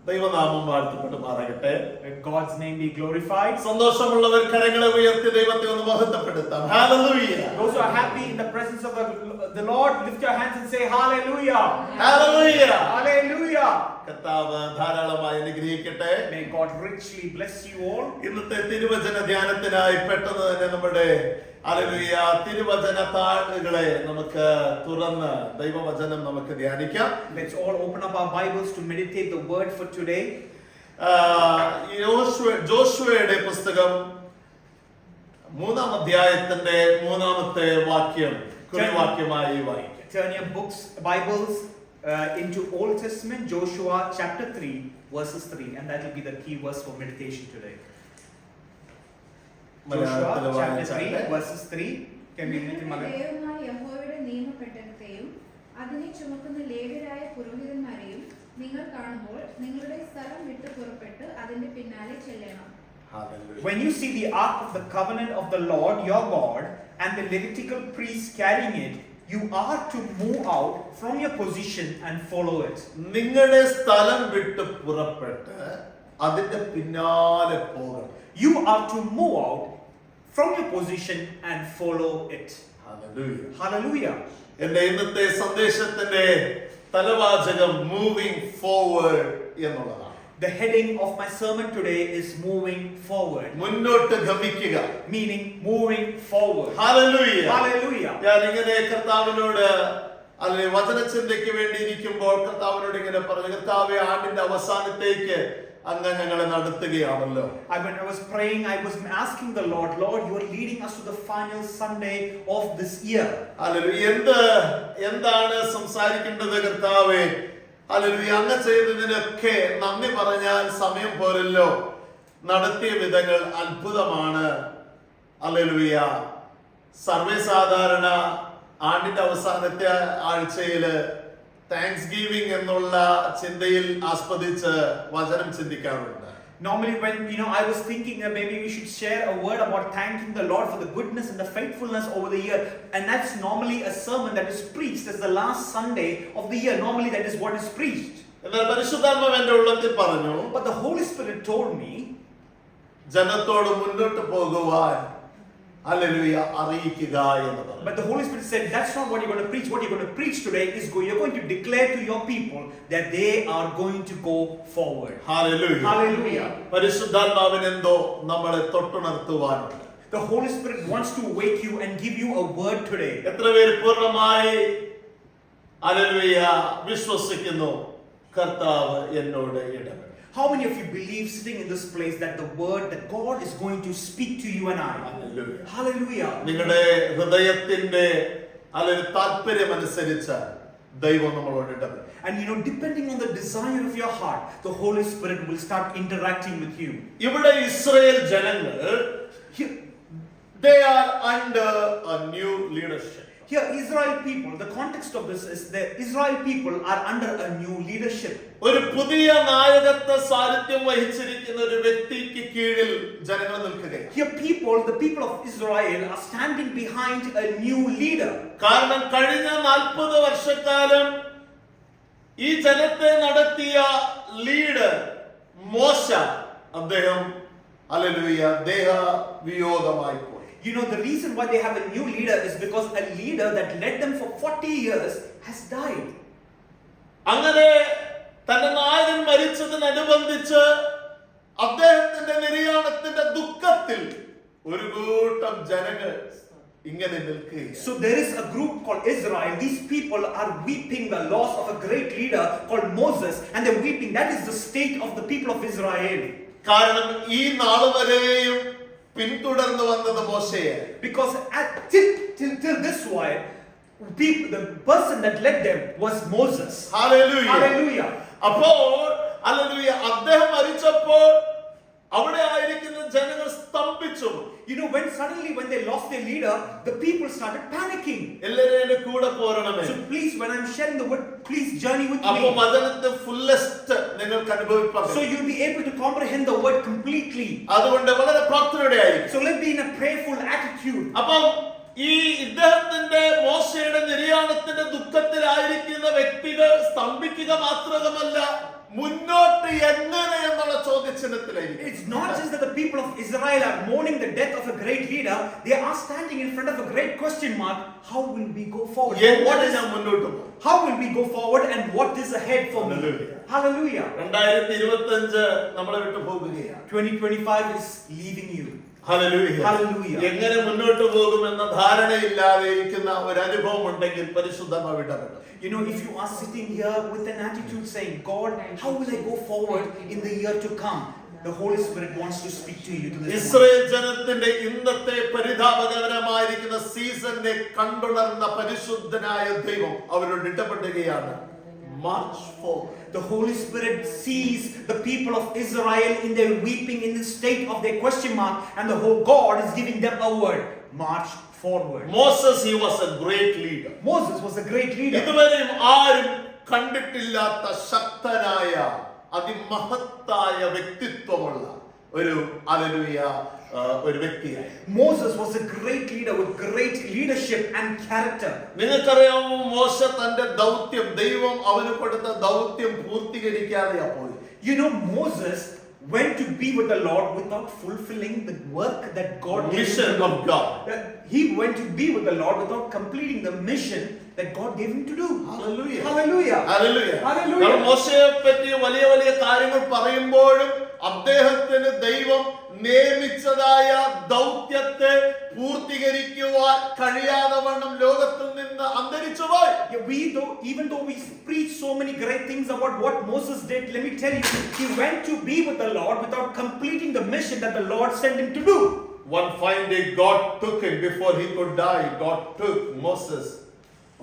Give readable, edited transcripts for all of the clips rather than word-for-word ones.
ദൈവനാമം വാഴ്ത്തപ്പെടുമാറാകട്ടെ. Let God's name be glorified. സന്തോഷമുള്ളവർ കരങ്ങളെ ഉയർത്തി ദൈവത്തെ ഒന്ന് മഹത്വപ്പെടുത്താം. Hallelujah. Those who are happy in the presence of the Lord, lift your hands and say hallelujah. Hallelujah. Hallelujah. കർത്താവ് ധാരാളമായി അനുഗ്രഹിക്കട്ടെ. May God richly bless you all. ഇന്നത്തെ തിരുവചന ധ്യാനത്തിനായി പെട്ടെന്ന് തന്നെ നമ്മുടെ ഹല്ലേലൂയ തിരുവചന താളുകളെ നമുക്ക് തുറന്ന് ദൈവവചനം നമുക്ക് ധ്യാനിക്കാം. Let's all open up our Bibles to meditate the word for today. ജോഷുവയുടെ പുസ്തകം 3-ാം അധ്യായത്തിന്റെ 3-ാമത്തെ വാക്യം കുറിവാക്യമായി വായിക്കാം. Turn your Bibles into Old Testament, Joshua chapter 3 verses 3, and that will be the key verse for meditation today. Joshua chapter 3 verses 3. Can we read it, Mother? യഹോവയുടെ നിയമപെട്ടകത്തെയും അതിനെ ചുമക്കുന്ന ലേവ്യരായ പുരോഹിതന്മാരെയും നിങ്ങൾ കാണുമ്പോൾ നിങ്ങളുടെ സ്ഥലം വിട്ടു പുറപ്പെട്ട് അതിന്റെ പിന്നാലെ ചെല്ലണം. When you see the ark of the covenant of the Lord your God and the Levitical priests carrying it, you are to move out from your position and follow it. നിങ്ങളുടെ സ്ഥലം വിട്ട് പുറപ്പെട്ട് അതിന്റെ പിന്നാലെ പോകണം. You are to move out from your position and follow it. Hallelujah. Hallelujah. എൻ്റെ ഇന്നത്തെ സന്ദേശത്തിന്റെ തലവാചകം മൂവിംഗ് ഫോർവേഡ് എന്നുള്ളതാണ്. The heading of my sermon today is moving forward. മുന്നോട്ട് ഗമിക്കുക, meaning moving forward. Hallelujah. Hallelujah. ഞാൻ ഇങ്ങനെ കർത്താവിനോട് അല്ലെ വചനചിന്തയ്ക്ക് വേണ്ടി ഇരിക്കുമ്പോൾ കർത്താവിനോട് ഇങ്ങനെ പറഞ്ഞു, കർത്താവേ ആണ്ടിന്റെ അവസാനത്തേക്ക് അങ്ങ് ഞങ്ങളെ നടത്തുകയാണല്ലോ. When I was praying, I was asking the Lord, you are leading us to the final Sunday of this year. Hallelujah. എന്താണ് സംസാരിക്കേണ്ടത് കർത്താവേ? ഹല്ലേലൂയ. അങ്ങ് ചെയ്തതിനൊക്കെ നന്ദി പറഞ്ഞാൽ സമയം പോരല്ലോ. നടത്തിയ വിധങ്ങൾ അത്ഭുതമാണ്. ഹല്ലേലൂയ. സർവ്വസാധാരണ ആണ്ടിന്റെ അവസാനത്തെ ആഴ്ചയില് താങ്ക്സ് ഗിവിംഗ് എന്നുള്ള ചിന്തയിൽ ആസ്പദിച്ച് വചനം ചിന്തിക്കാറുണ്ട്. Normally when I was thinking that maybe we should share a word about thanking the Lord for the goodness and the faithfulness over the year, and that's normally a sermon that is preached as the last Sunday of the year. Normally that is what is preached. എന്നാൽ പരിശുദ്ധാത്മാവ് എൻ്റെ ഉള്ളത്തിൽ പറഞ്ഞു, but the Holy Spirit told me, ജനത്തോട് മുന്നോട്ട് പോകുവാൻ hallelujah അറിയിക്കുക എന്ന് പറഞ്ഞു. But the Holy Spirit said, that's not what you're going to preach. What you're going to preach today is you're going to declare to your people that they are going to go forward. Hallelujah. Hallelujah. പരിശുദ്ധാത്മാവിന് എന്തോ നമ്മളെ തൊട്ടുണർത്തുവാനുണ്ട്. The Holy Spirit wants to wake you and give you a word today. എത്ര പേര് പൂർണ്ണമായി hallelujah വിശ്വസിക്കുന്നു കർത്താവ് എന്നോട് ഇടപെടും? How many of you believe sitting in this place that the word that God is going to speak to you and I? Hallelujah. Hallelujah. നിങ്ങളുടെ ഹൃദയത്തിന്റെ താല്പര്യമനുസരിച്ച് ദൈവം നമ്മളോട് ഇടപെടും. And depending on the desire of your heart, the Holy Spirit will start interacting with you. ഇവിടെ Israel ജനങ്ങൾ they are under a new leadership. Here Israel people, the context of this is that Israel people are under a new leadership. ഒരു പുതിയ നായകത്വ സാരഥ്യം വഹിച്ചിരിക്കുന്ന ഒരു വ്യക്തിക്ക് കീഴിൽ ജനങ്ങൾ നിൽക്കുകയാണ്. Here the people of Israel are standing behind a new leader. കാരണം കഴിഞ്ഞ 40 വർഷക്കാലം ഈ ജനത്തെ നടത്തിയ ലീഡർ മോശ അദ്ദേഹം ഹല്ലേലൂയ ദേഹവിയോഗമായി പോയി. The reason why they have a new leader is because a leader that led them for 40 years has died. അങ്ങനെ തന്റെ നായകൻ മരിച്ചതിനനുബന്ധിച്ച് അദ്ദേഹത്തിന്റെ നിര്യാണത്തിന്റെ ദുഃഖത്തിൽ ഒരു കൂട്ടം ജനങ്ങൾ ഇങ്ങനെ നിൽക്കുകയാണ്. So there is a group called Israel. These people are weeping the loss of a great leader called Moses, and they're weeping. That is the state of the people of Israel. കാരണം ഈ നാൾ വരെയും പിന്തുടർന്നു വന്നത് മോശയാണ്. Because till this while, the person that led them was Moses. Hallelujah. Hallelujah. അപ്പോൾ hallelujah അദ്ദേഹം മരിച്ചപ്പോൾ അവിടെ ആയിരിക്കുന്ന ജനങ്ങൾ സ്തംഭിച്ചു. When they lost their leader, the people started panicking. എല്ലാവരും എൻ്റെ കൂടെ പോരണമേ. So please, when I'm sharing the word, please journey with me. അപ്പോൾ വചനത്തെ ഫുള്ളസ്റ്റ് നിങ്ങൾക്ക് അനുഭവിക്കാം. So you'll be able to comprehend the word completely. അതുകൊണ്ട് വളരെ പ്രാർത്ഥനയോടെ ആയിരിക്കും. So let's be in a prayerful attitude. അപ്പോൾ ഈ ഇദ്ദേഹത്തിന്റെ മോശയുടെ നിര്യാണത്തിന്റെ ദുഃഖത്തിലായിരിക്കുന്ന വ്യക്തികൾ സ്തംഭിക്കുക മാത്രമല്ല, മുന്നോട്ട് എങ്ങനെ എന്നുള്ള ചോദ്യചിഹ്നത്തിലായിരിക്കും. It's not just that the people of Israel are mourning the death of a great leader, they are standing in front of a great question mark. How will we go forward? എങ്ങനെ ഞാൻ മുന്നോട്ട് പോകും? How will we go forward and what is ahead for me? Hallelujah. 2025 നമ്മളെ വിട്ടു പോകുകയാണ്. 2025 is leaving you. Hallelujah. Hallelujah. എങ്ങനെ മുന്നോട്ട് പോകുമെന്ന ധാരണയില്ലാതെ ഇരിക്കുന്ന ഒരു അനുഭവം ഉണ്ടെങ്കിൽ പരിശുദ്ധാത്മാവ് ഇടപെടും. You know, if you are sitting here with an attitude saying, God, how will I go forward in the year to come? The Holy Spirit wants to speak to you to this Israel ജനത്തിന്റെ ഇന്നത്തെ പരിതാപകരമായിരിക്കുന്ന സീസണിനെ കണ്ടുണർന്ന പരിശുദ്ധനായ ദൈവം അവരോട് ഇടപെടുകയാണ്. March forward. The Holy Spirit sees the people of Israel in their weeping, in the state of their question mark, and the whole God is giving them a word. March forward. Moses, he was a great leader. Moses was a great leader. ഇതുവരെയും ആരും കണ്ടിട്ടില്ലാത്ത ശക്തനായ അതിമഹത്തായ വ്യക്തിത്വമുള്ള ഒരു hallelujah ഒരു വ്യക്തിയായി. Moses was a great leader with great leadership and character. നിങ്ങൾക്കറിയാമോ, മോശ തന്റെ ദൗത്യം, ദൈവം അവന് കൊടുത്ത ദൗത്യം പൂർത്തീകരിക്കാതെ പോയി. You know, Moses went to be with the Lord without fulfilling the work that God gave him. Mission of God. He went to be with the Lord without completing the mission that God gave him to do. Hallelujah. Hallelujah. Hallelujah. Hallelujah. മോശയെ പറ്റി വലിയ വലിയ കാര്യങ്ങൾ പറയുമ്പോഴും അദ്ദേഹത്തിന് ദൈവം നിയമിച്ചതായ ദൗത്യത്തെ പൂർത്തീകരിക്കുവാൻ കഴിയാതെ വണ്ണം ലോകത്തിൽ നിന്ന് അന്തരിച്ചു പോയി. Even though we preach so many great things about what Moses did, let me tell you, he went to be with the Lord without completing the mission that the Lord sent him to do. One fine day God took him before he could die. God took Moses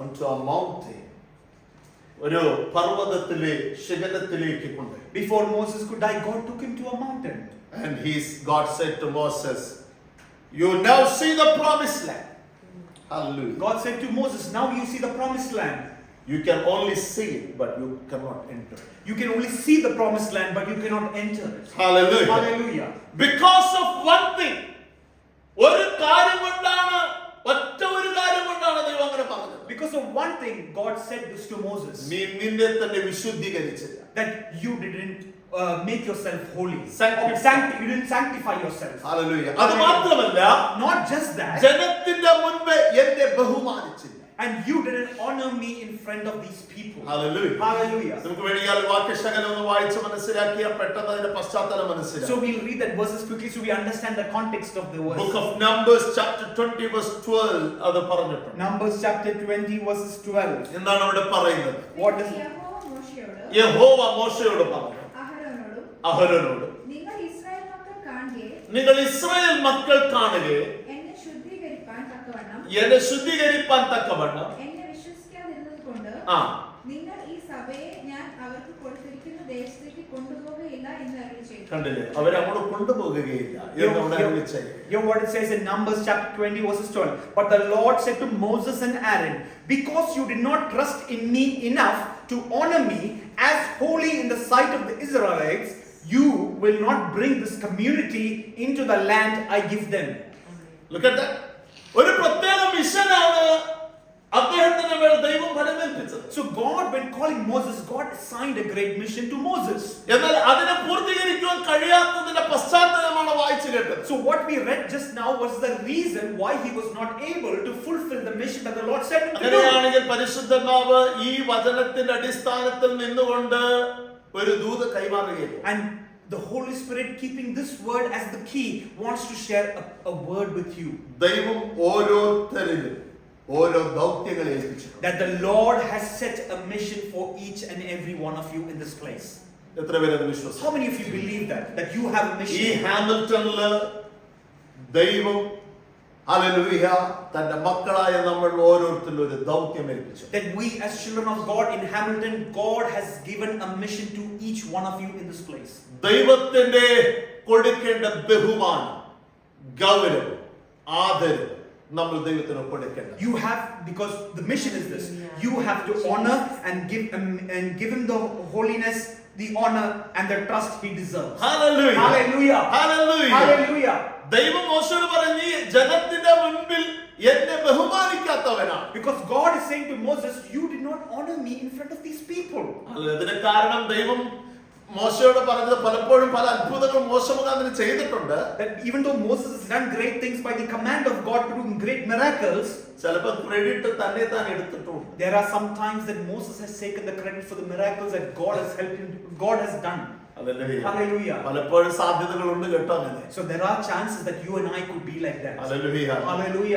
onto a mountain. ഒരു പർവ്വതത്തിലെ ശിഖരത്തിലേക്ക് കൊണ്ടുപോയി. Before Moses could die, God took him to a mountain. And God said to Moses, you now see the promised land. Hallelujah. God said to Moses, now you see the promised land. You can only see it, but you cannot enter. You can only see the promised land, but you cannot enter it. Hallelujah. Hallelujah. Because of one thing. ഒരു കാര്യം കൊണ്ടാണ്, ഒറ്റ ഒരു കാര്യം കൊണ്ടാണ് ദൈവം അങ്ങനെ പറഞ്ഞത്. Because of one thing, God said this to Moses. നീ നിന്നെ തന്നെ വിശുദ്ധീകരിച്ചില്ല. That you didn't make yourself holy. You didn't sanctify yourself. Hallelujah. അത് മാത്രമല്ല, not just that, ജനത്തിന്റെ മുൻപേ എന്നെ ബഹുമാനിച്ചില്ല. And you didn't honor me in front of these people. Hallelujah. Hallelujah. നമുക്ക് വേണ്ടിയാൽ വാക്യശകലം ഒന്ന് വായിച്ച് മനസ്സിലാക്കിയാൽ പെട്ടെന്ന് അതിന്റെ പശ്ചാത്തലം മനസ്സിലാക്കാം. So we'll read that verses quickly so we understand the context of the verse. Book of Numbers chapter 20 verse 12 അത് പറഞ്ഞിട്ടുണ്ട്. Numbers chapter 20 verses 12. എന്താണ് അവിടെ പറയുന്നത്? What is യഹോവ മോശയോട് പറഞ്ഞു, അഹരോനോട്, നിങ്ങൾ ഇസ്രായേൽ മക്കൾ കാണുകയെ എന്നെ ശുദ്ധീകരിപ്പാൻ തക്കവണ്ണം എന്നെ വിശ്വസിക്കാതിരുന്നത് കൊണ്ട് നിങ്ങൾ ഈ സഭയെ ഞാൻ അവർക്ക് കൊടുത്തിരിക്കുന്ന ദേശത്തേക്ക് കൊണ്ടുപോകുകയില്ല എന്ന് അരുളിച്ചെയ്തു. കണ്ടില്ലേ, അവരെ അങ്ങോട്ട് കൊണ്ടുപോകുകയില്ല എന്ന് അവിടെ അരുളിച്ചെയ്തു. Hear what it says in Numbers chapter 20 verses 12. But the Lord said to Moses and Aaron, because you did not trust in me enough to honor me as holy in the sight of the Israelites, you will not bring this community into the land I give them. Look at that. ഒരു പ്രത്യേക മിഷനാണ് അദ്ദേഹത്തിന് മേൽ ദൈവം ഫലമേൽപ്പിച്ചത്. So God, when calling Moses, God assigned a great mission to Moses. എന്നാൽ അതിനെ പൂർത്തീകരിക്കാൻ കഴിയാത്തതിന്റെ പശ്ചാത്തലമാണ് വായിച്ചു കേട്ടത്. So what we read just now was the reason why he was not able to fulfill the mission that the Lord sent him to do. അങ്ങനെയാണെങ്കിൽ പരിശുദ്ധാത്മാവ് ഈ വചനത്തിന്റെ അടിസ്ഥാനത്തിൽ നിന്നുകൊണ്ട് ഒരു ദൂത് കൈമാറുകയാണ്. And the Holy Spirit, keeping this word as the key, wants to share a word with you. ദൈവം ഓരോരുത്തരിലും ഓരോ ദൗത്യങ്ങളെ ഏൽപ്പിച്ചു. That the Lord has set a mission for each and every one of you in this place. എത്ര പേര് അത് വിശ്വസിക്കുന്നു? How many of you believe that you have a ഈ mission? ഹാമിൽട്ടണിൽ ദൈവം hallelujah തന്റെ മക്കളായ നമ്മൾ ഓരോരുത്തരിലും ഒരു ദൗത്യം ഏൽപ്പിച്ചു. That we as children of God in Hamilton, God has given a mission to each one of you in this place. ദൈവത്തിന്റെ കൊടുക്കേണ്ട ബഹുമാനം, ഗൗരവം, ആദരവ് നമ്മൾ ദൈവത്തിന് കൊടുക്കേണ്ട. You have, because the mission is this, you have to honor and give him the holiness, the honor and the trust he deserves. Hallelujah. Hallelujah. Hallelujah. Hallelujah. ദൈവം മോശയോട് പറഞ്ഞു, ജനത്തിന്റെ മുൻപിൽ എന്നെ ബഹുമാനിക്കാത്തവനാണ്. Because God is saying to Moses, you did not honor me in front of these people. അതിന് കാരണം ദൈവം മോശയോട് പറഞ്ഞത് പലപ്പോഴും പല അത്ഭുതങ്ങൾ മോശ മുഖാന്തരം ചെയ്തിട്ടുണ്ട്. That even though Moses has done great things by the command of God to do great miracles, ചിലപ്പോൾ ക്രെഡിറ്റ് തന്നെ താൻ എടുത്തിട്ടുണ്ട്. there are some times that Moses has taken the credit for the miracles that God has helped him, God has done. Hallelujah. പലപ്പോഴും സാധ്യതകളുണ്ട് കേട്ടോ അങ്ങനെ. So there are chances that you and I could be like that. Hallelujah.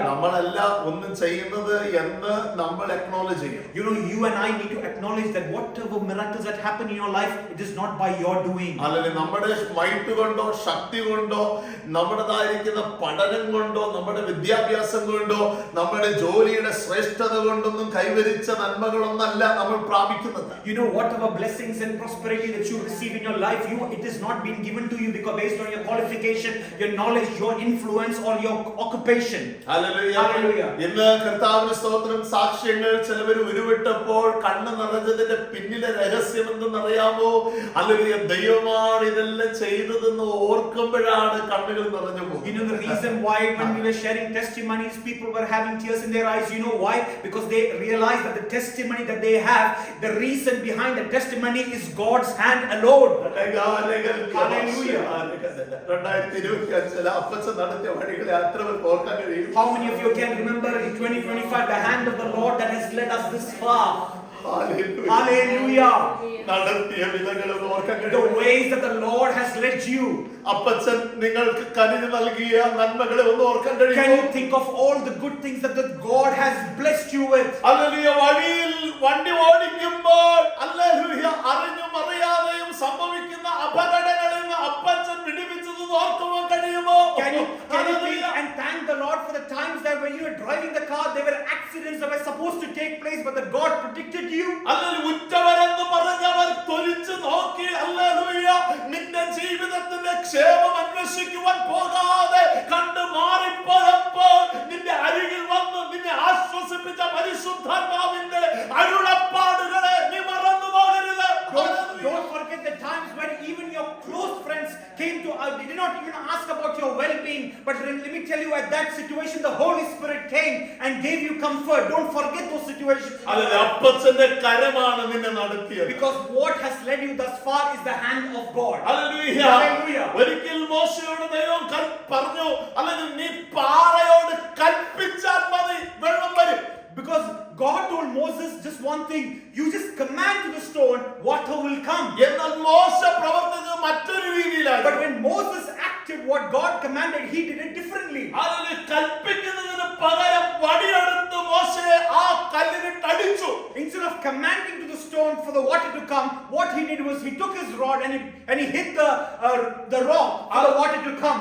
നമ്മളല്ല ഒന്നും ചെയ്യുന്നത് എന്ന് നമ്മൾ acknowledge ചെയ്യണം. You know, you and I need to acknowledge that whatever miracles that happen in your life, it is not by your doing. അല്ലെങ്കിൽ നമ്മുടെ might കൊണ്ടോ ശക്തി കൊണ്ടോ നമ്മുടേതായിരിക്കുന്ന പഠനം കൊണ്ടോ നമ്മുടെ വിദ്യാഭ്യാസം കൊണ്ടോ നമ്മുടെ ജോലിയുടെ ശ്രേഷ്ഠത കൊണ്ടൊന്നും കൈവരിച്ച നന്മകളൊന്നല്ല നമ്മൾ പ്രാപിക്കുന്നത്. You know, whatever blessings and prosperity that you receive in your life, it is not been given to you because based on your qualification, your knowledge, your influence or your occupation. Hallelujah. ഇന്ന് കർത്താവിന്റെ സ്തോത്രം. സാക്ഷ്യങ്ങൾ ചിലവർ ഉരുവിട്ടപ്പോൾ കണ്ണ് നിറഞ്ഞതിന്റെ പിന്നിലെ രഹസ്യം എന്തെന്നറിയാമോ? Hallelujah. ദൈവമാണ് ഇതെല്ലാം ചെയ്തതെന്ന് ഓർക്കുമ്പോഴാണ് കണ്ണുകൾ നിറഞ്ഞു പോകുന്നത്. You know the reason why when we were sharing testimonies, people were having tears in their eyes. You know why? Because they realized that the testimony that they have, the reason behind the testimony is God's hand alone. Hallelujah. 2025 അപ്പച്ചൻ നടത്തിയ വഴികളെ അത്ര പേർക്ക് ഓർക്കാൻ കഴിയും? How many of you can remember in 2025 the hand of the Lord that has led us this far? Hallelujah. നടത്തിയ വിധങ്ങൾ ഓർക്കാൻ The കഴിയും? ways that the Lord has led you. അപ്പച്ചൻ നിങ്ങൾക്ക് കനിഞ്ഞു നൽകിയ നന്മകളെ ഒന്ന് ഓർക്കാൻ Can കഴിയുമോ? you think of all the good things that God has blessed you with? Hallelujah. വഴിയിൽ വണ്ടി ഓടിക്കുമ്പോൾ ഹല്ലേലൂയ അറിഞ്ഞും അറിയാതെയും സംഭവിക്കുന്ന അപകടങ്ങളിൽ നിന്ന് അപ്പച്ചൻ വിടുവിച്ചത് ഓർക്കുവാൻ കഴിയുമോ? Can you think and thank the Lord for the times that when you were driving the car, there were accidents that were supposed to take place, but that God protected you? Hallelujah. ഉറ്റവരെന്ന് പറഞ്ഞവർ തൊലിച്ചു നോക്കി hallelujah നിന്റെ ജീവിതത്തിന്റെ ക്ഷേമം അന്വേഷിക്കുവാൻ പോകാതെ കണ്ടു മാറിപ്പോയപ്പോൾ നിന്റെ അരികിൽ വന്ന് നിന്നെ ആശ്വസിപ്പിച്ച പരിശുദ്ധാത്മാവിന്റെ അരുളപ്പാടുകളെ നീ മറന്നു പോകരുത്. Don't forget the times when even your close friends came to they did not even ask about your well-being, but let me tell you, at that situation the Holy Spirit came and gave you comfort. Don't forget those situations. അപ്പച്ചന്റെ കരമാണ് നിന്നെ നടത്തിയത്. Because what has led you thus far is the hand of God. Hallelujah. ഒരിക്കൽ മോശയോട് ദൈവം പറഞ്ഞു, അല്ലെങ്കിൽ നീ പാറയോട് കൽപ്പിച്ചാൽ മതി വെള്ളം വരും. Because God told Moses just one thing, you just command to the stone, water will come. എന്നാൽ മോശ പ്രവർത്തിച്ചത് മറ്റൊരു രീതിയിലാണ്. But when Moses acted what God commanded, he did it differently. അതിന് കൽപ്പിക്കുന്നതിന് പകരം വടിയെടുത്ത് മോശയെ ആ കല്ലിനിട്ട് അടിച്ചു. Instead of commanding to the stone for the water to come, what he did was he took his rod and he hit the rock for the water to come.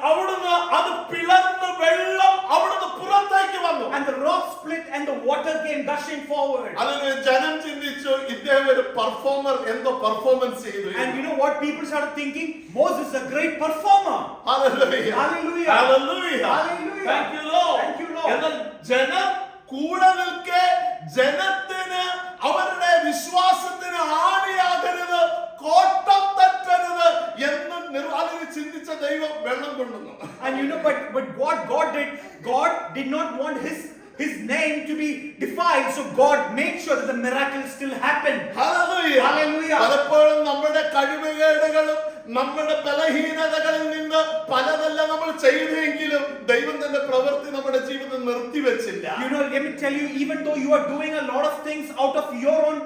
അവിടുന്ന് അത് പിളർന്ന് വെള്ളം അവിടുന്ന് പുറത്തേക്ക് വന്നു. And the rock split and the water came gushing forward. അതിന് ജനം ചിന്തിച്ചു ഇദ്ദേഹം ഒരു പെർഫോമർ എന്തോ പെർഫോമൻസ് ചെയ്തു. And you know what people started thinking? Moses is a great performer. Hallelujah. Hallelujah. Hallelujah. Hallelujah. Thank you Lord. Thank you Lord. എന്നാൽ ജനം കൂടെ നിൽക്കെ ജനത്തിന് അവരുടെ വിശ്വാസത്തിന് ആണിയാകരുത്, കോട്ടം തട്ടരുത് എന്ന് അതിന് ചിന്തിച്ച ദൈവം വെള്ളം കൊണ്ടുവന്നു. And you know, but what God did not want his name to be defiled, so God made sure that the miracle still happened. Hallelujah. Hallelujah. പലപ്പോഴും നമ്മുടെ കഴിവുകേടുകളും നമ്മുടെ ബലഹീനതകളിൽ നിന്ന് പലതെല്ലാം നമ്മൾ ചെയ്തെങ്കിലും ദൈവം തന്റെ പ്രവൃത്തി നമ്മുടെ ജീവിതം നിർത്തിവെച്ചില്ല. You know, let me tell you, even though you are doing a lot of things out of your own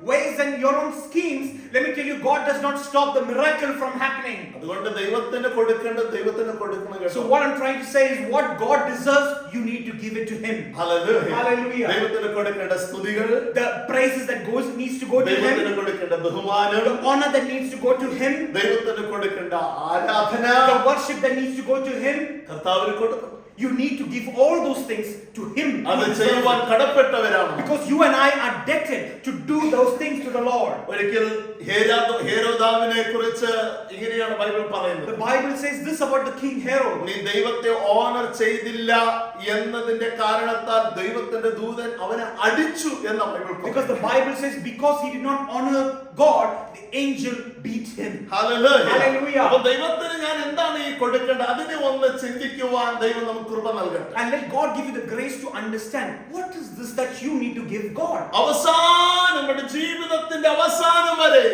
ways and your own schemes, let me tell you, God does not stop the miracle from happening. അതുകൊണ്ട് ദൈവത്തിന് കൊടുക്കേണ്ടത് ദൈവത്തിന് കൊടുക്കണം കേട്ടോ. So what I'm trying to say is, what God deserves, you need to give it to him. Hallelujah. Hallelujah. ദൈവത്തിന് കൊടുക്കേണ്ട സ്തുതികൾ, The praises that needs to go to ദൈവത്തിന് him, കൊടുക്കേണ്ട ബഹുമാനം, the honor that needs to go to him, ദൈവത്തിന് കൊടുക്കേണ്ട ആരാധന, the worship that needs to go to him, കർത്താവിന് കൊടുക്കണം. you need to give all those things to him. അത് ചെയ്യുവാൻ കടപ്പെട്ടവരാണ്. Because you and I are debted to do those things, to the Lord. ഒരിക്കൽ ഹേരോദാവിനെ കുറിച്ച് ഇങ്ങനെയാണ് ബൈബിൾ പറയുന്നത്. The Bible says this about the king Herod. നീ ദൈവത്തെ owner ചെയ്തില്ല എന്നതിന്റെ കാരണത്താൽ ദൈവത്തിന്റെ ദൂതൻ അവനെ അടിച്ചു എന്ന Bible Because the Bible says because he did not honor God, the angel beat him. Hallelujah. അപ്പോൾ ദൈവത്തിന് ഞാൻ എന്താണ് ഈ കൊടുക്കേണ്ടത് അതിനെ ഒന്ന് ചിന്തിക്കുവാൻ ദൈവം നമുക്ക് കൃപ നൽകട്ടെ. And let God give you the grace to understand what is this that you need to give God. അവസാനം നമ്മുടെ ജീവിതത്തിന്റെ അവസാനം വരെ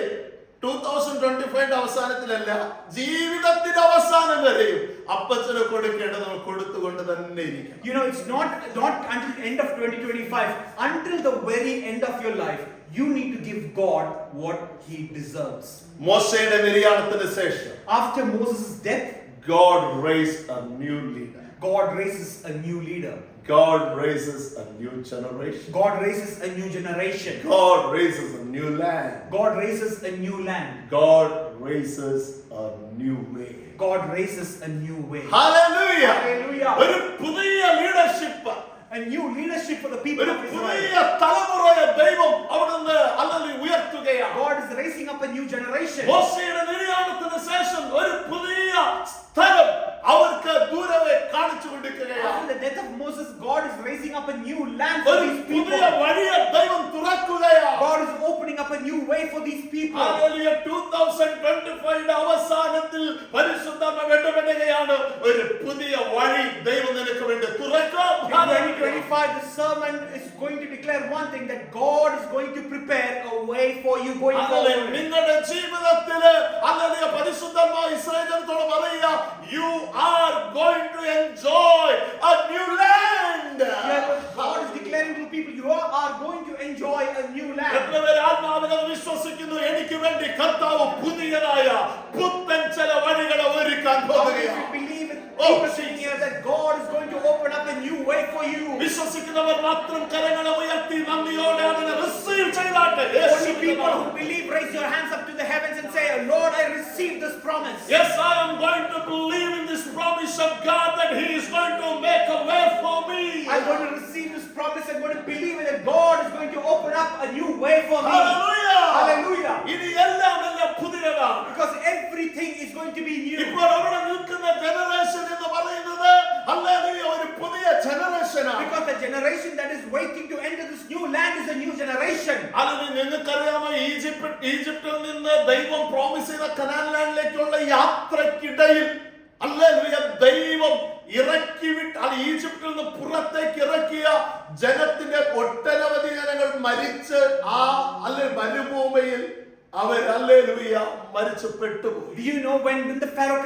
2025 അവസാനത്തിലല്ല, ജീവിതത്തിന്റെ അവസാനം വരെയും അപ്പച്ചനെ കൊടുക്കേണ്ടത് നമ്മൾ കൊടുത്തുകൊണ്ട് തന്നെ ഇരിക്കണം. You know, it's not until the end of 2025, until the very end of your life, you need to give God what he deserves. മോശയുടെ നിര്യാണത്തിന് ശേഷം After Moses' death, God raised a new leader. God raises a new leader. God raises a new generation. God raises a new generation. God raises a new land. God raises a new land. God raises a new way. God raises a new way. Hallelujah. Hallelujah. ഒരു പുതിയ leadership, A new leadership for the people ഒരു of പുതിയ Israel. തലമുറയെ ദൈവം അവിടുന്ന് അല്ലെങ്കിൽ ഉയർത്തുകയാണ്. God is raising up a new generation. മോശയുടെ നിര്യാണത്തിന് ശേഷം ഒരു പുതിയ സ്ഥലം അവർക്ക് ദൂരവേ കാണിച്ചു കൊടുക്കുകയാണ്. After the death of Moses, God is raising up a new land for ഒരു these people. പുതിയ വഴിയെ ദൈവം തുറക്കുകയാണ്. God is opening up a new way for these people. Hallelujah. 2025 അവസാനത്തിൽ പരിശുദ്ധാത്മാവ് ഇടപെടുകയാണ്. ഒരു പുതിയ വഴി ദൈവം നിനക്ക് വേണ്ടി തുറക്കും. In 2025, the sermon is going to declare one thing, that God is going to prepare a way for you going forward. നിങ്ങളുടെ ജീവിതത്തില് ഹല്ലേലൂയ പരിശുദ്ധാത്മാവ് ഇസ്രായേൽ ജനത്തോട് പറയുക, you are going to enjoy a new land. God is declaring to people, you are going to enjoy a new land. എത്രപേർ ആത്മാവിൽ അത് വിശ്വസിക്കുന്നു? എനിക്ക് വേണ്ടി കർത്താവ് പുതിയതായ പുത്തൻ ചില വഴികളെ ഒരുക്കാൻ How many പോകുകയാണ്. of you believe it? People saying here that God is going to open up a new way for you. വിശ്വസിക്കുന്നവർ മാത്രം കരങ്ങളെ ഉയർത്തി നന്ദിയോടെ അതിനെ receive ചെയ്താട്ടെ. Only people who believe, raise your hands up to the heavens and say, Lord, I receive this promise. Yes, I am going to believe in this promise of God that He is going to make a way for me. I'm going to receive this promise. I'm going to believe that God is going to open up a new way for me. Hallelujah. Hallelujah. ഇനി എല്ലാം പുതിയതാണ്. Because everything is going to be new. ഇപ്പോൾ അവിടെ നിൽക്കുന്ന generation എന്ന് പറയുന്നത് hallelujah ഒരു പുതിയ ജനറേഷനാണ്. Because the generation that is waiting to enter this new land is a new generation. അതിന് നിങ്ങൾക്കറിയാമോ, ഈജിപ്തിൽ നിന്ന് ദൈവം പ്രോമിസ് ചെയ്ത കനാൻ ലാൻഡിലേക്കുള്ള യാത്രക്കിടയിൽ ഹല്ലേലൂയ ദൈവം ഇറക്കി വിട്ട് ഈജിപ്തിൽ നിന്ന് പുറത്തേക്ക് ഇറക്കിയ ജനത്തിന്റെ ഒട്ടനവധി ജനങ്ങൾ മരിച്ച് ആ മരുഭൂമിയിൽ അവർ ഹല്ലേലൂയ മരിച്ചു പെട്ടുപോയി. Do you know when the Pharaoh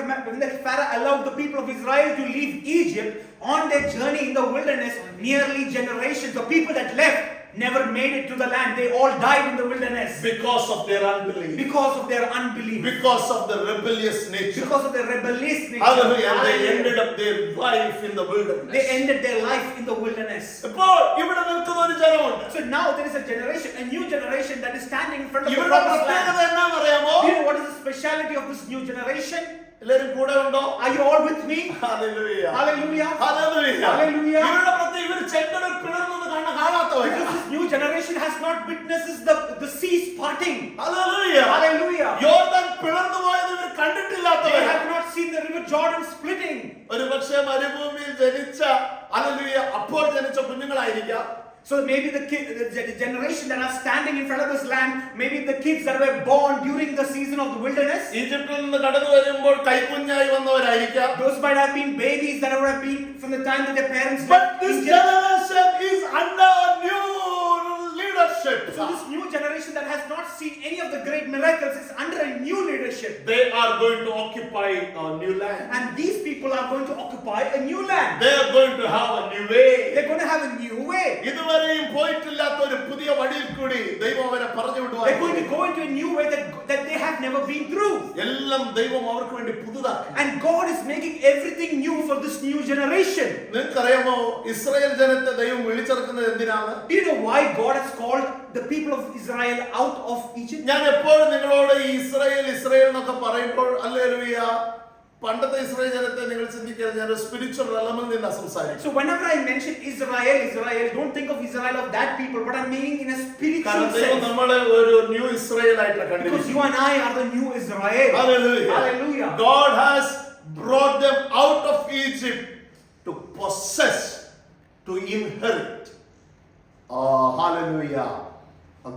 allowed the people of Israel to leave Egypt on their journey in the wilderness, nearly generations, the people that left never made it to the land. They all died in the wilderness. Because of their unbelief. Because of their unbelief. Because of the rebellious nature. Because of their rebellious nature. Hallelujah. They ended up their life in the wilderness. They ended their life in the wilderness. ഇപ്പോൾ ഇവിടെ നിൽക്കുന്ന ഒരു ജനമുണ്ട്. So now there is a generation, a new generation that is standing in front of the ഇവരുടെ promised പ്രത്യേകത land. എന്താണെന്ന് അറിയാമോ? Do you know what is the speciality of this new generation? എല്ലാവരും കൂടെ ഉണ്ടോ? Are you all with me? Hallelujah. Hallelujah. Hallelujah. Hallelujah. ഇവരുടെ പ്രത്യേകത ഇവർ ചെങ്കടൽ പിളർന്നത് കാണാത്തവരാണ്. Because this new generation has not witnessed the seas parting. Hallelujah. Hallelujah. യോർദാൻ പിളർന്നു പോയത് ഇവർ They കണ്ടിട്ടില്ലാത്തവരാണ്. have not seen the river Jordan splitting. ഒരുപക്ഷേ മരുഭൂമിയിൽ ജനിച്ച ഹല്ലേലൂയ അപ്പോൾ ജനിച്ച കുഞ്ഞുങ്ങളായിരിക്കാം. So maybe the generation that are standing in front of this land, maybe the kids that were born during the season of the wilderness. ഈജിപ്തിൽ നിന്ന് കടന്നു വരുമ്പോൾ കൈക്കുഞ്ഞായി വന്നവരായിരിക്കാം. Those might have been babies that would have been from the time that their parents But left this Egypt. generation is under a new leadership. So this new generation that has not seen any of the great miracles is under a new leadership. They are going to occupy a new land. And these people are going to occupy a new land. They are going to have a new way. They're going to have a new way. ഇതുവരെയും പോയിട്ടില്ലാത്ത ഒരു പുതിയ വഴിയിൽ കൂടി ദൈവം അവരെ പറഞ്ഞു വിടുവാൻ. They're going to go into a new way that they have never been through. എല്ലാം ദൈവം അവർക്ക് വേണ്ടി പുതുതാക്കി. And God is making everything new for this new generation. നിങ്ങൾക്കറിയാമോ ഇസ്രായേൽ ജനത്തെ ദൈവം വിളിച്ചിറക്കുന്നത് എന്തിനാണ്? Do you know why God has called the people of Israel out of Egypt? ഞാൻ എപ്പോഴും നിങ്ങളോട് ഈ ഇസ്രായേൽ എന്നൊക്കെ പറയുമ്പോൾ ഹല്ലേലൂയ പണ്ടത്തെ ഇസ്രായേൽ ജനത്തെ നിങ്ങൾ ചിന്തിക്കരുത്, ഞാൻ സ്പിരിച്വൽ റെലമിൽ നിന്നാണ് സംസാരിക്കുന്നത്. So whenever I mention Israel, don't think of Israel of that people, but I'm meaning in a spiritual sense. നമ്മളെ ഒരു ന്യൂ ഇസ്രായേലായിട്ടാണ് Because കണ്ടിരിക്കുന്നത്. you and I are the new Israel. Hallelujah. Hallelujah. God has brought them out of Egypt to possess, to inherit. Hallelujah.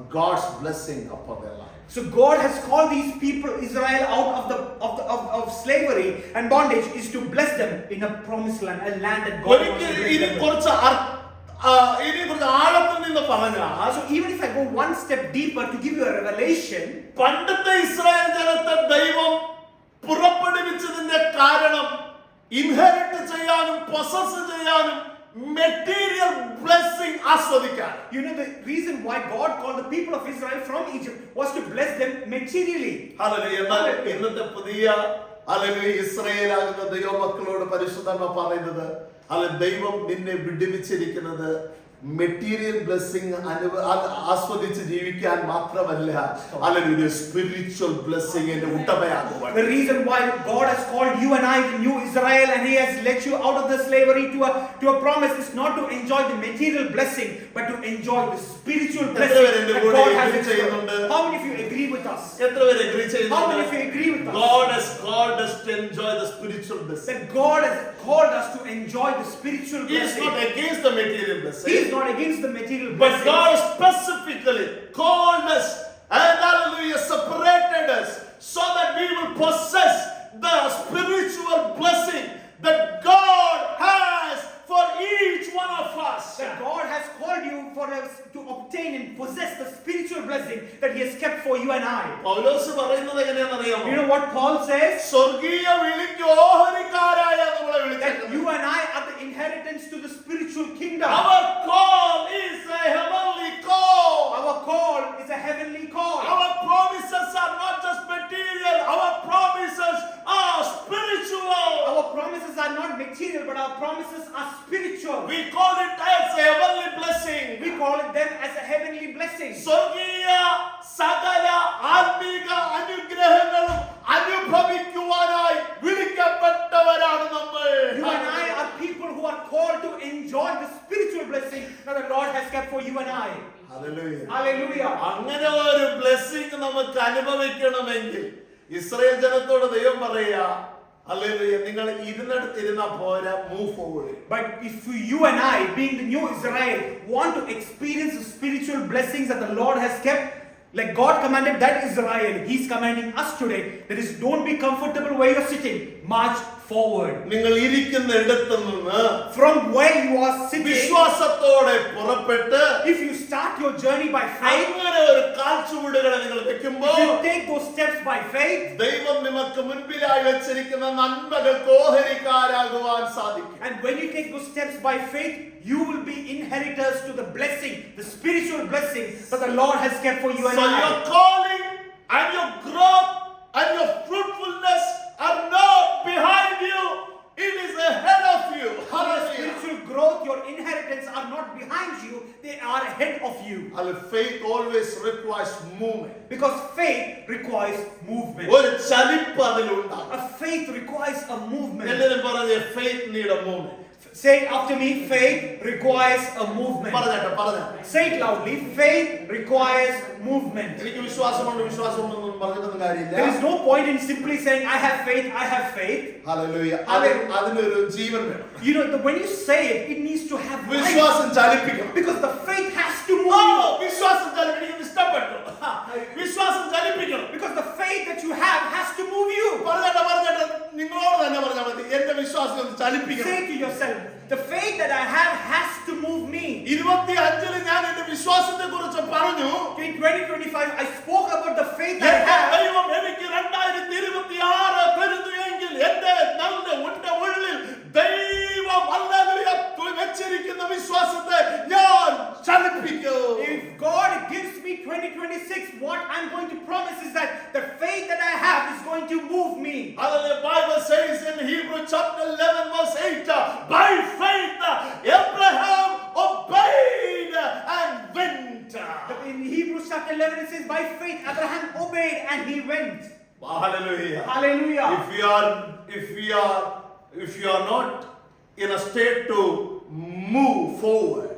God's blessing upon their life. So God has called these people, Israel, out of slavery and bondage, is to bless them in a promised land, a land that God wants to bless ഇനി them with. കുറച്ച് ആഴത്തിൽ നിന്ന് പറഞ്ഞാൽ, So even if I go one step deeper to give you a revelation, പണ്ടത്തെ Israel ജനത്തെ ദൈവം പുറപ്പെടുവിച്ചതിന്റെ കാരണം inherit ചെയ്യാനും പൊസസ് ചെയ്യാനും മെറ്റീരിയൽ ബ്ലെസ്സിംഗ് ആസ്വദിക്കാൻ. you know the reason why God called the people of Israel from Egypt was to bless them materially. Hallelujah. എന്നാൽ ഇന്നത്തെ പുതിയ ഹല്ലേലൂയ ഇസ്രായേലാകുന്ന ദൈവമക്കളോട് പരിശുദ്ധാത്മാവ് പറയുന്നത്, ദൈവം നിന്നെ വിടുവിച്ചിരിക്കുന്നത് മെറ്റീരിയൽ ബ്ലെസ്സിംഗ് ആസ്വദിച്ച് ജീവിക്കാൻ മാത്രമല്ല, ഹല്ലേലൂയ സ്പിരിച്വൽ ബ്ലെസ്സിംഗിന്റെ ഉടമയാകുവാൻ. The reason why God has called you and I the new Israel and He has let you out of the slavery to a promise is not to enjoy the material blessing, but to enjoy the spiritual blessing that God has in store. How many of you agree with us? എത്ര പേര് agree ചെയ്യുന്നു? How many of you agree with us? God has called us to enjoy the spiritual blessing. That God has called us to enjoy the spiritual He is blessing. not against the material blessing. He is not against the material But blessing. God specifically called us and hallelujah separated us so that we will possess the spiritual blessing that God has for each one of us. That God has called you for us to obtain and possess the spiritual blessing that He has kept for you and I. പൗലോസ് പറയുന്നത് എങ്ങനെയാണെന്ന് അറിയാമോ? You know what Paul says? സ്വർഗീയ വിളിക്ക് ഓഹരിക്കാരായ നമ്മളെ That വിളിച്ചത്. you and I are the inheritance to the spiritual kingdom. Our call is a heavenly call. Our call is a heavenly call. Our promises are not just material. Our promises are spiritual. Our promises are not material, but our promises are spiritual. We call it as a heavenly blessing. We call it them as a heavenly blessing. സ്വർഗീയ സകല ആത്മീക അനുഗ്രഹങ്ങളും അനുഭവിക്കുവാനായി വിളിക്കപ്പെട്ടവരാണ് നമ്മൾ. You and I are people who are called to enjoy the spiritual blessing that the Lord has kept for you and I. Hallelujah. Hallelujah. അങ്ങനെ ഒരു blessing നമുക്ക് അനുഭവിക്കണമെങ്കിൽ Israel ജനത്തോട് ദൈവം പറയാ, ഹല്ലേലൂയ, നിങ്ങൾ ഇരുന്നിരുന്നാ പോരാ, move forward. But if you and I, being the new Israel, want to experience the spiritual blessings that the Lord has kept, like God commanded that Israel, He's commanding us today. That is, don't be comfortable where you're sitting. March forward. നിങ്ങൾ ഇരിക്കുന്ന ഇടത്ത് നിന്ന് From where you are sitting, വിശ്വാസത്തോടെ പുറപ്പെട്ട് if you start your journey by faith, അങ്ങനെ ഒരു കാൽച്ചുവടുകളെ നിങ്ങൾ വെക്കുമ്പോൾ, if you take those steps by faith, ദൈവം നിങ്ങൾക്ക് മുൻപിലായി വെച്ചിരിക്കുന്ന നന്മകൾക്ക് ഓഹരിക്കാരാകുവാൻ സാധിക്കും. and when you take those steps by faith, you will be inheritors to the blessing, the spiritual blessing that the Lord has kept for you and So I. your calling and your growth and your fruitfulness are not behind you, it is ahead of you. Your Hallelujah. spiritual growth, your inheritance are not behind you, they are ahead of you. Faith always requires movement. Because faith requires movement. ഒരു ചലിപ്പ് അതിലുണ്ടാകും. A faith requires a movement. എല്ലാവരും പറഞ്ഞേ, faith need a movement. Say after me, faith requires a movement. പറഞ്ഞേ. Say it loudly, faith requires movement. എനിക്ക് വിശ്വാസമുണ്ടെന്നും പറഞ്ഞിട്ടൊന്നും കാര്യമില്ല. There is no point in simply saying, I have faith, I have faith. Hallelujah. Hallelujah. അതിനൊരു ജീവൻ വേണം. You know, when you say it, it needs to have life. വിശ്വാസം ചലിപ്പിക്കണം. Because the faith has to move you. വിശ്വാസം ചലിപ്പിക്കണം. ഇഷ്ടപ്പെട്ടു. വിശ്വാസം ചലിപ്പിക്കണം. Because the faith that you have has to move you. പറഞ്ഞിട്ട് നിങ്ങളോട് തന്നെ പറഞ്ഞാൽ മതി, എന്റെ വിശ്വാസം ഒന്ന് ചലിപ്പിക്കണം. Say to yourself, the faith that I have has to move me. 25 ഞാൻ എന്റെ വിശ്വാസത്തെ കുറിച്ച് പറഞ്ഞു. In 2025, I spoke about the faith that I have. ദൈവം എനിക്ക് 2026 തരുന്നു എങ്കിൽ എന്റെ ഉള്ളിൽ ദൈവം ഹല്ലേലൂയ വെച്ചിരിക്കുന്ന വിശ്വാസത്തെ ഞാൻ ചലിപ്പിക്കും. If God gives me 2026, what I'm going to promise is that the faith that I have is going to move me. Hallelujah. Bible says in Hebrew chapter 11 verse 8, by faith Abraham obeyed and went. In Hebrews chapter 11 it says, by faith Abraham obeyed and he went. Hallelujah. Hallelujah. If you are not in a state to move forward,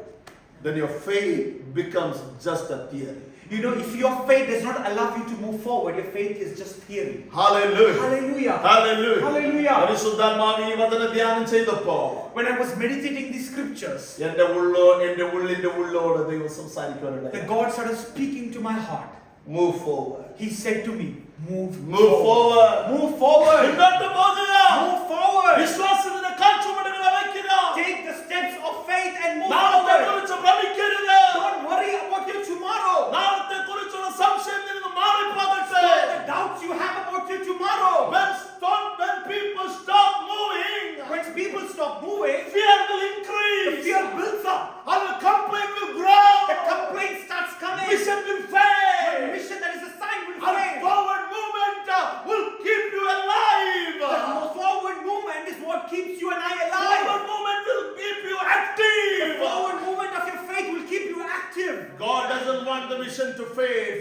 then your faith becomes just a theory. You know, if your faith does not allow you to move forward, your faith is just theory. Hallelujah. Hallelujah. Hallelujah. Hallelujah. പരിശുദ്ധാത്മാവ് ഈ വചന ധ്യാനം ചെയ്തപ്പോൾ When I was meditating these scriptures, എന്റെ ഉള്ളിന്റെ ഉള്ളോട് ദൈവം സംസാരിക്കാറുണ്ട്. the God started speaking to my heart. Move forward. He said to me, move forward. Move forward. മുന്നോട്ട് പോകുക. Move forward. വിശ്വാസത്തിന്റെ കാൽച്ചുവടുകൾ വയ്ക്കുക. Take the steps of faith and move നാളത്തെ forward. കുറിച്ച് ഭ്രമിക്കരുത്. Don't worry about your tomorrow. നാളത്തെ കുറിച്ചുള്ള സംശയം നിന്ന് മാറിപ്പോകട്ടെ. The doubts you have about your tomorrow. When people stop moving, When people stop moving, fear will the increase. fear builds up. And the complaint will grow. The complaint starts coming. Vision will The fade. mission that is a sign will And fail. forward movement will keep you alive. The forward movement is what keeps you and I alive. Forward movement will keep you The active. forward movement of your faith will keep you active. God doesn't want the mission to fade.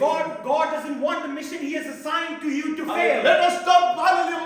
God doesn't want the mission He has assigned to you to fail. Let us stop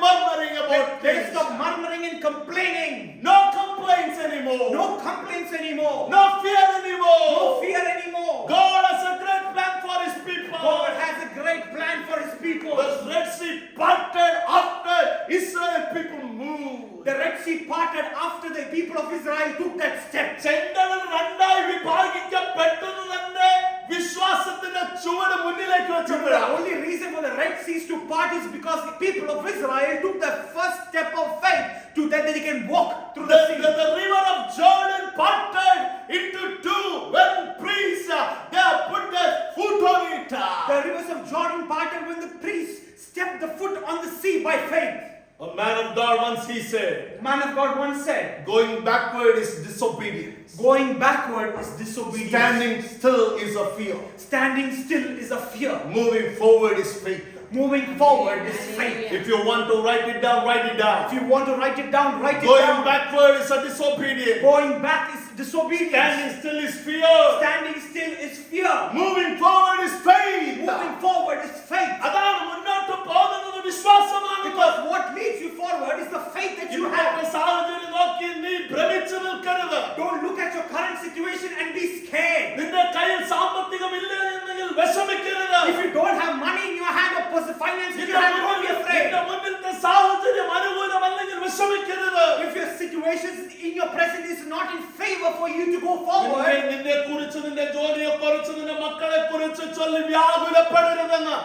murmuring about Let us things. stop murmuring and complaining. No complaints anymore. No complaints anymore. No fear anymore. No fear anymore. God has a great plan for His people. God has a great plan for His people. The Red Sea parted after Israel people moved. The Red Sea parted after the people of Israel took that step. ചെങ്കടൽ രണ്ടായി വിഭാഗിക്കപ്പെട്ടത് തന്നെ വിശ്വാസത്തിന്റെ ചുവട് മുന്നിലേക്ക് The വെച്ചപ്പോഴാണ്. only reason for the Red Seas to part is because the people of Israel took the first step of faith to that they can walk through the sea. The river of Jordan parted into two when priests they have put their foot on it. The rivers of Jordan parted when the priests stepped the foot on the sea by faith. A man of God once he said, Man of God once said, going backward is disobedience. going backward is disobedience. Standing still is a fear. Standing still is a fear. Moving forward is faith. Moving forward is faith. If you want to write it down, write it down. If you want to write it down, write it Going down. backward is a disobedience. Going back is disobedience. Standing still is fear. Standing still is fear. Moving forward is faith. Moving forward is faith. അതാണ് മുന്നോട്ട് പോകുന്നത് വിശ്വാസമാണ്. Because what leads you forward is the faith that you have. ഇന്നത്തെ സാഹചര്യം നോക്കി നീ ഭ്രമിച്ചു നിൽക്കരുത്. Don't look at your current situation and be scared. നിന്റെ കയ്യിൽ സാമ്പത്തികമില്ല എന്നെങ്കിൽ വിഷമിക്കരുത്. If you don't have money in your hand or finance in your hand, don't be afraid. നിന്റെ മുന്നിലത്തെ സാഹചര്യം അനുകൂലമല്ലെങ്കിൽ വിഷമിക്കരുത്. If your situation in your present is not in favor for you to go forward, നിന്നെ കുറിച്ച് നിന്റെ ജോലിയെ കുറിച്ച് നിന്റെ മക്കളെ കുറിച്ച് ചൊല്ലി വ്യാകുലപ്പെടരുതെന്ന്.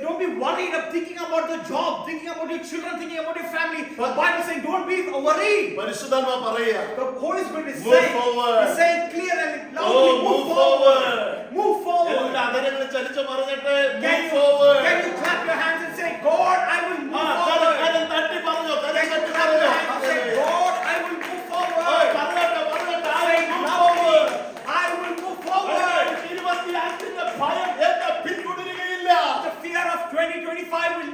don't be worried of thinking about the job, thinking about your children, thinking about your family. The Bible is saying, don't be worried. പരിശുദ്ധാത്മാ പറയുക. The Holy Spirit is Move saying, forward. He's saying clear and loudly, move forward. Move forward. എല്ലാ അതരങ്ങൾ ചലിച്ചു പറഞ്ഞിട്ട് Can move forward. you clap your hands and say, God, I will move forward? കരം തട്ടി പറഞ്ഞോ, കരം Can you തട്ടി clap your പറഞ്ഞോ. hands and say, God, I will move forward? പറഞ്ഞോട്ടെ, Say I will move loudly, forward. I will move forward. 25 ഭയം എന്നെ പിന്തുടരുകയില്ല. The fear of 2025 will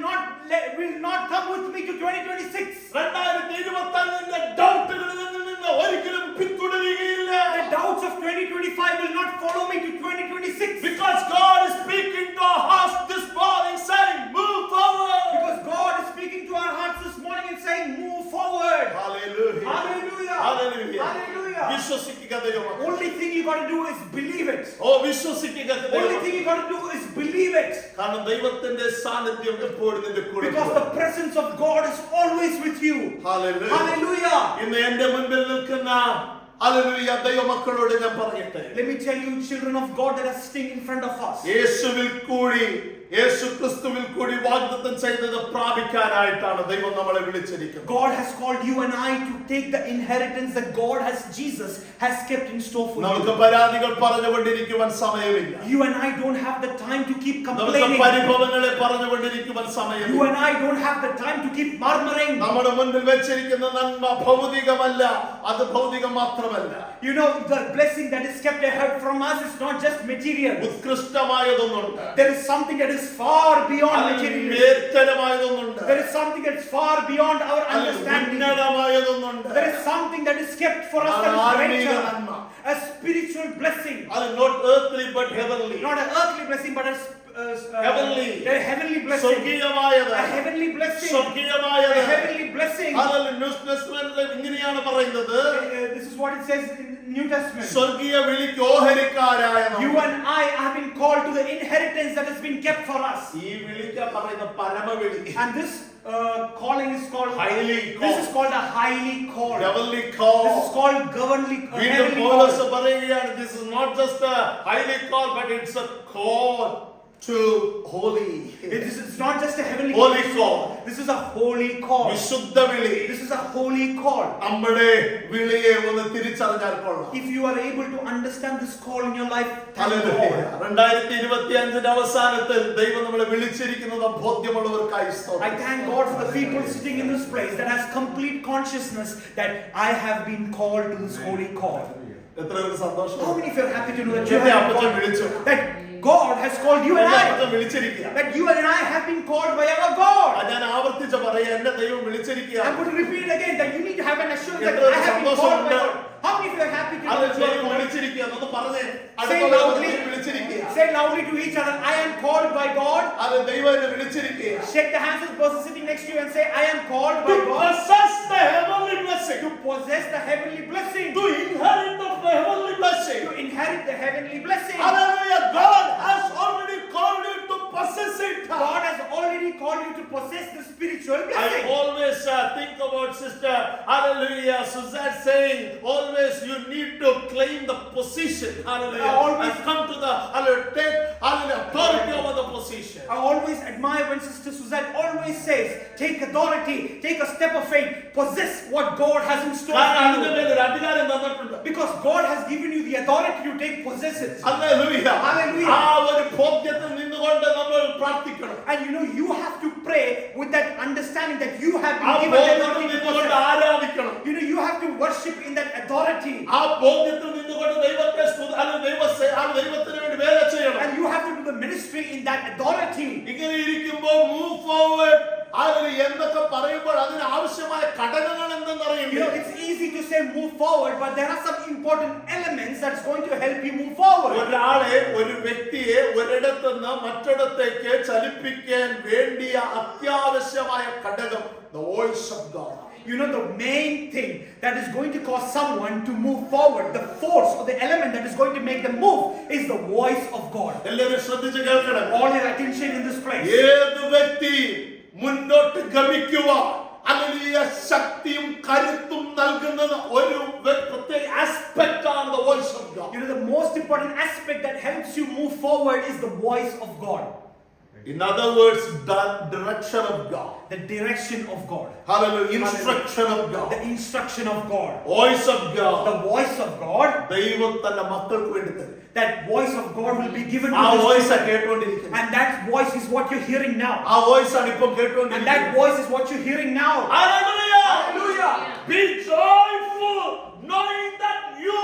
not come with me to 2026. 2025 ഡൗട്ടുകളിൽ നിന്ന് ഒരിക്കലും പിന്തുടരുകയില്ല. The doubts of 2025 will not follow me to 2026. Because God is speaking to our hearts this morning saying move forward. Because God is speaking to our hearts this morning and saying, move forward. Hallelujah. Hallelujah. Hallelujah. Hallelujah. വിശ്വസിക്കുക ദൈവമക്കളെ. Only thing you got to do is believe it. വിശ്വസിക്കുക Only ദൈവമക്കളെ. thing you got to do is believe it. കാരണം ദൈവത്തിന്റെ സാന്നിധ്യം എപ്പോഴും നിന്റെ കൂടെ Because the presence of God is always with you. Hallelujah. Hallelujah. ഇന്ന് എന്റെ മുൻപിൽ നിൽക്കുന്ന ഹല്ലേലൂയ ദൈവമക്കളോട് ഞാൻ പറയട്ടെ. Let me tell you, children of God that are sitting in front of us. യേശുവിൽ കൂടി യേശു ക്രിസ്തുവിൽ കൂടി വാഗ്ദത്തം ചെയ്തത് പ്രാപിക്കാനായിട്ടാണ് ദൈവം നമ്മളെ വിളിച്ചിരിക്കുന്നത്. God has called you and I to take the inheritance that Jesus has kept in store for നമുക്ക് you. പരാതികൾ പറഞ്ഞുകൊണ്ടിരിക്കുവാൻ സമയമില്ല. You and I don't have the time to keep നമുക്ക് complaining. പരിഭവങ്ങളെ പറഞ്ഞുകൊണ്ടിരിക്കുവാൻ സമയമില്ല. You and I don't have the time to keep murmuring. നമ്മുടെ മുന്നിൽ വെച്ചിരിക്കുന്ന നന്മ ഭൗതികമല്ല, അത് ഭൗതികം മാത്രമല്ല. You know, the blessing that is kept ahead from us is not just material. ഉത്കൃഷ്ടമായതൊന്നുണ്ട്. There is something that is far beyond material. മേൽത്തരമായതൊന്നുണ്ട്. There is something that is far beyond our understanding. ഉന്നതമായതൊന്നുണ്ട്. There is something that is kept for us that is greater. A spiritual blessing. അത് not earthly but heavenly. Not an earthly blessing, but a Heavenly. a heavenly blessing. സ്വർഗീയമായത്. A heavenly blessing. സ്വർഗീയമായത്. A heavenly blessing. Hallelujah. New ടെസ്റ്റ്മെന്റിൽ ഇങ്ങനെയാണ് പറയുന്നത്. This is what it says in New Testament. സ്വർഗീയ വിളിക്ക് ഓഹരിക്കാരായ You and I have been called to the inheritance that has been kept for us. ഈ വിളിക്ക് പറയുന്ന പരമവിളി. And this calling is called Highly This called. is called a highly called. Heavenly call. This is called governly വീണ്ടും heavenly പൗലോസ് call. പറയുകയാണ്, this is not just a highly call, but it's a call to holy. It's not just a heavenly Holy call. This is a holy call. വിശുദ്ധ വിളി. This is a holy call. നമ്മുടെ വിളിയെ ഒന്ന് തിരിച്ചറിഞ്ഞാൽ കൊള്ളാം. If you are able to understand this call in your life, thank hallelujah. God. 2025 അവസാനത്തിൽ ദൈവം നമ്മളെ വിളിച്ചിരിക്കുന്നത് ബോധ്യമുള്ളവർക്കായി I സ്തോത്രം. thank God for the people sitting in this place that has complete consciousness that I have been called to this holy call. എത്ര ഒരു സന്തോഷം. How many of you are happy to know that you എന്നെ have Appachan been വിളിച്ചു. called? That God has called you and എന്നെ I. Appachan വിളിച്ചിരിക്കുക. That you and I have been called by our God. ഞാൻ ആവർത്തിച്ച് പറയാം, എന്നെ ദൈവം വിളിച്ചിരിക്കുക. I'm going to repeat it again that you need to have an assurance that എത്ര I have been സന്തോഷമുണ്ട്. called by God. How many of you are happy to know അത് that you are ദൈവം called? വിളിച്ചിരിക്കുക എന്നൊന്ന് പറഞ്ഞേ. Say അടുത്തുള്ള loudly. ദൈവം വിളിച്ചിരിക്കുക. Say loudly to each other, I am called by God. അത് ദൈവം എന്നെ വിളിച്ചിരിക്കുക. Shake the hands of the person sitting next to you and say, I am called To by God possess the heavenly blessing. to possess the heavenly blessing. To inherit the heavenly blessing. To inherit the heavenly blessing. Hallelujah. God has already called you to possess it. God has already called you to possess the spiritual I blessing. always think about Sister Hallelujah Suzette saying, always you need to claim the position. Hallelujah. Always. And come to the hallelujah, take hallelujah authority over the position. I always admire when Sister Suzette always says, take authority, take a step of faith, possess what God has in store കാരണം for അതിന്റെ you. മേൽ ഒരു അധികാരം തന്നിട്ടുണ്ട്. Because God has given you the authority to take possess it. Hallelujah. Hallelujah. ആ ഒരു ബോധ്യത്തിൽ നിന്നുകൊണ്ട് നമ്മൾ പ്രാർത്ഥിക്കണം. And you have to pray with that understanding that you have ആ been given the ബോധ്യത്തിൽ authority to നിന്നുകൊണ്ട് possess. ആരാധിക്കണം. You have to worship in that authority. ആ ബോധ്യത്തിൽ നിന്നുകൊണ്ട് ദൈവത്തെ ദൈവത്തിന് വേണ്ടി വേല ചെയ്യണം. And you have to do the ministry in that authority. ഇങ്ങനെ ഇരിക്കുമ്പോൾ move forward. അതിൽ എന്തൊക്കെ പറയുമ്പോൾ അതിന് ആവശ്യമായ ഘടകങ്ങൾ എന്തെന്നറിയില്ല. It's easy to say move forward, but there are some important elements that's going to help you move forward. ഒരാളെ ഒരു വ്യക്തിയെ ഒരിടത്ത് നിന്ന് മറ്റൊരിടത്തേക്ക് ചലിപ്പിക്കാൻ വേണ്ടിയ അത്യാവശ്യമായ ഘടകം the voice of God. The main thing that is going to cause someone to move forward, the force or the element that is going to make them move is the voice of God. എല്ലാവരും ശ്രദ്ധിച്ച് കേൾക്കണം. All your attention in this place. ഏത് വ്യക്തി മുന്നോട്ട് ഗമിക്കുവാൻ അല്ലെങ്കിൽ ശക്തിയും കരുത്തും നൽകുന്നത് ഒരു പ്രത്യേക ആസ്പെക്ട് ആണ് the voice of God. The most important aspect that helps you move forward is the voice of God. In other words, the direction of God. The direction of God. Hallelujah. Instruction of God. The instruction of God. Voice of God. The voice of God. ദൈവം തന്റെ മക്കൾക്ക് വേണ്ടി തരും. That voice of God will be given ആ to us. Voice കേട്ടുകൊണ്ടിരിക്കുന്നത്. And that voice is what you're hearing now. ആ voice ആണ് ഇപ്പോൾ And കേട്ടുകൊണ്ടിരിക്കുന്നത്. that voice is what you're hearing now. Hallelujah. Hallelujah. Be joyful knowing that you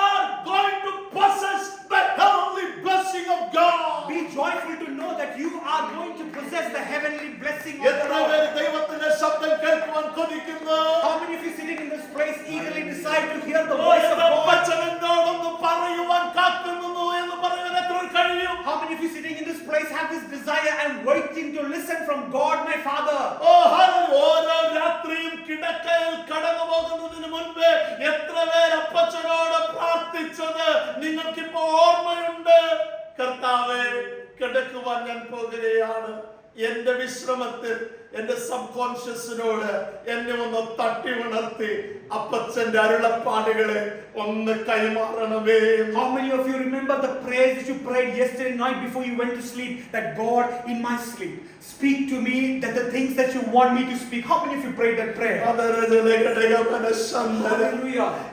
are going to possess the heavenly blessing of God. Be joyful to know that you are going to possess the heavenly blessing of the എത്ര Lord. പേര് ദൈവത്തിന്റെ ശബ്ദം കേൾക്കുവാൻ കൊതിക്കുന്നു? How many of you sitting in this place eagerly decide to hear the oh, voice of എന്റെ God? അപ്പച്ചൻ എന്നോടൊന്ന് പറയുവാൻ കാത്തുനിന്നു എന്ന് പറയാൻ എത്ര കഴിയും? How many of you sitting in this place have this desire and waiting to listen from God, my Father? Oh, hallelujah. ഓരോ രാത്രിയും കിടക്കയിൽ കടന്നു പോകുന്നതിന് മുൻപ് എത്ര പേര് അപ്പച്ചനോട് പ്രാർത്ഥിച്ചത് നിങ്ങൾക്കിപ്പോ ഓർമ്മയുണ്ട്? കർത്താവേ, കിടക്കുവാൻ ഞാൻ പോകുകയാണ്. എന്റെ വിശ്രമത്തിൽ എന്റെ സബ് കോൺഷ്യസിനോട് എന്നെ ഒന്ന് തട്ടി ഉണർത്തി അപ്പച്ചന്റെ അരുളപ്പാടുകളെ ഒന്ന് കൈമാറണമേ. How many of you remember the prayers that you prayed yesterday night before you went to sleep? That God, in my sleep, speak to me that the things that you want me to speak. How many of you prayed that prayer? Hallelujah.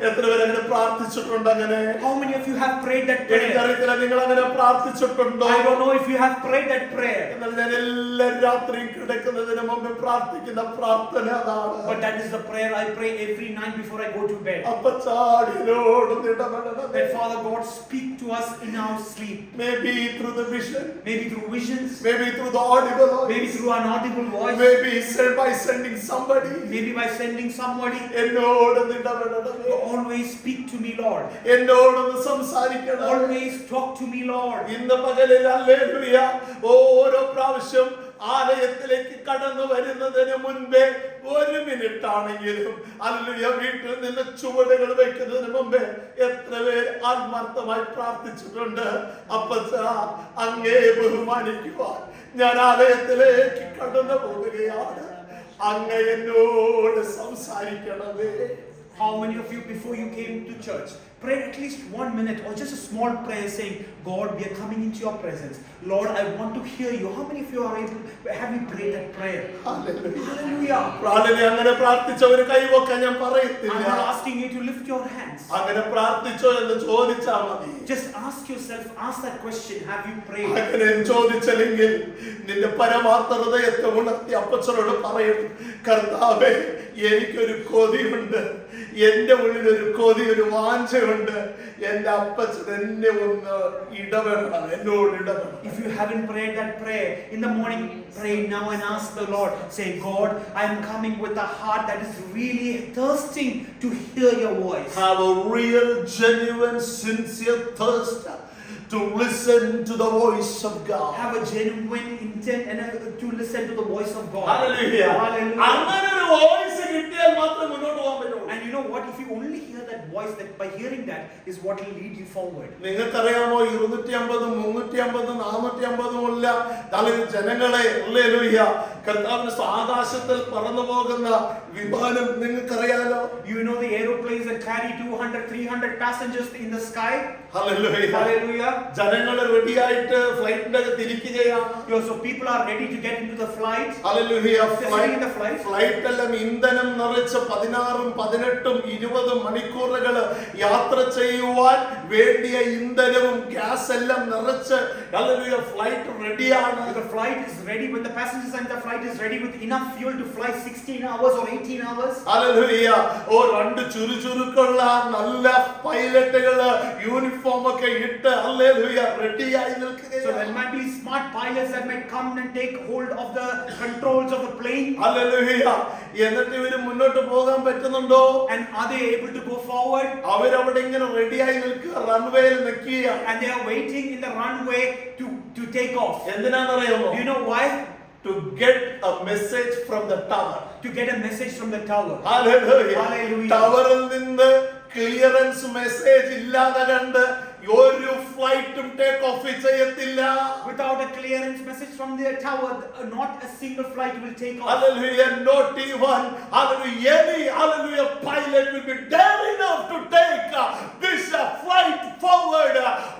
എത്ര പേര് അങ്ങനെ പ്രാർത്ഥിച്ചിട്ടുണ്ട്? അങ്ങനെ How many of you have prayed that prayer? എനിക്കറിയത്തില്ല നിങ്ങൾ അങ്ങനെ പ്രാർത്ഥിച്ചിട്ടുണ്ടോ? I don't know if you have prayed that prayer. എന്നാൽ ഞാൻ എല്ലാ രാത്രിയും കിടക്കുന്നതിന് മുമ്പ് പ്രാർത്ഥിക്കുന്ന പ്രാർത്ഥന അതാണ്. But that is the prayer I pray every night before I go to bed. അപ്പച്ചാടിനോട് ഇടപെടണം. That Father God speak to us in our sleep. Maybe through the vision, Maybe through visions, maybe through the audible voice, maybe through an audible voice, maybe by sending somebody. maybe by sending somebody. എന്നോടൊന്ന് ഇടപെടണമേ. Always speak to me, Lord. എന്നോടൊന്ന് സംസാരിക്കണം. Always talk to me, Lord. ഇന്ന് പകലിൽ hallelujah ഓരോ പ്രാവശ്യം ആലയത്തിലേക്ക് കടന്നു വരുന്നതിന് മുൻപേ 1 മിനിറ്റ് ആണെങ്കിലും ഹല്ലേലൂയ വീട്ടിൽ നിന്ന് ചുവടുകൾ വെക്കുന്നതിന് മുമ്പേ എത്ര പേർ ആത്മാർത്ഥമായി പ്രാർത്ഥിച്ചിട്ടുണ്ട്? അപ്പച്ചാ അങ്ങേ ബഹുമാനിക്കുവാൻ ഞാൻ ആലയത്തിലേക്ക് കടന്നു പോവുകയാണ്, അങ്ങ് എന്നോട് സംസാരിക്കണമേ. How many of you before you came to church prayed at least 1 minute or just a small prayer saying, God, we are coming into your presence. Lord, I want to hear you. How many of you are able, have you prayed that prayer? Hallelujah. അങ്ങനെ പ്രാർത്ഥിച്ചവര് കൈവക്കാൻ ഞാൻ I'm പറയത്തില്ല. not asking you to lift your hands. അങ്ങനെ പ്രാർത്ഥിച്ചോ എന്ന് ചോദിച്ചാൽ മതി. Just ask yourself, ask that question, have you prayed? അങ്ങനെ ചോദിച്ചില്ലെങ്കിൽ നിന്റെ പരമാർത്ഥ ഹൃദയത്തെ ഉണർത്തി അപ്പച്ചനോട് പറയും, കർത്താവേ എനിക്കൊരു കൊതിയുണ്ട്, എന്റെ ഉള്ളിൽ ഒരു കൊതി, ഒരു വാഞ്ചയുണ്ട്, എന്റെ അപ്പച്ചൻ എന്നെ ഒന്ന് ഇടപെടണം, എന്നോട് ഇടപെടണം. If you haven't prayed that prayer in the morning, pray now and ask the Lord. Say, God, I am coming with a heart that is really thirsting to hear your voice. Have a real, genuine, sincere thirst to listen to the voice of God. Have a genuine intent and to listen to the voice of God. Hallelujah. Hallelujah. അങ്ങനെ ഒരു voice കിട്ടിയാൽ മാത്രമേ മുന്നോട്ട് പോകാൻ പറ്റുള്ളൂ. And you know what? If you only hear that voice, that by hearing that is what will lead you forward. നിങ്ങൾക്കറിയാമോ 250 350 450 ഉള്ള ജനങ്ങളെ ഹല്ലേലൂയ കർത്താവിന്റെ ആകാശത്തിൽ പറന്നു പോകുന്ന വിമാനം നിങ്ങൾക്കറിയാലോ? You know the aeroplanes that carry 200 300 passengers in the sky? Hallelujah. Hallelujah. ജനങ്ങൾ റെഡിയായിട്ട് ഫ്ലൈറ്റിന്റെ അകത്ത് ഇരിക്കുകയാണ്. So people are ready to get into the flight. Hallelujah. Sitting in the flight. Flight എല്ലാം ഇന്ധനം നിറച്ച് 16 18 20 മണിക്കൂറുകൾ യാത്ര ചെയ്യുവാൻ വേണ്ടിയ ഇന്ധനവും ഗ്യാസ് എല്ലാം നിറച്ച് ഹല്ലേലൂയ ഫ്ലൈറ്റ് റെഡിയാണ്. The flight is ready, when the passengers and the flight is ready with enough fuel to fly 16 hours or 18 hours. Hallelujah. രണ്ട് ചുരുചുരുക്കുള്ള നല്ല പൈലറ്റുകൾ യൂണിഫോം ഒക്കെ ഇട്ട് ഹല്ലേലൂയ റെഡിയായി നിൽക്കുകയാണ്. So there might be smart pilots that might come and take hold of the controls of the plane. Hallelujah. എന്നിട്ട് ഇവര് മുന്നോട്ട് പോകാൻ പറ്റുന്നുണ്ടോ? And are they able to go forward? അവരവിടെ ഇങ്ങനെ റെഡിയായി നിൽക്കുക, റൺവേയിൽ നിൽക്കുക. And they are waiting in the runway to take off. എന്തിനാണെന്നറിയാമോ? Do you know why? To get a message from the tower. To get a message from the tower. Hallelujah. Hallelujah. ടവറിൽ നിന്ന് clearance message ഇല്ലാതെ കണ്ട് ഒരു ഫ്ലൈറ്റും take off ചെയ്യത്തില്ല. Without a clearance message from the tower, not a single flight will take off. Hallelujah. Not even hallelujah any hallelujah pilot will be daring enough to take this flight forward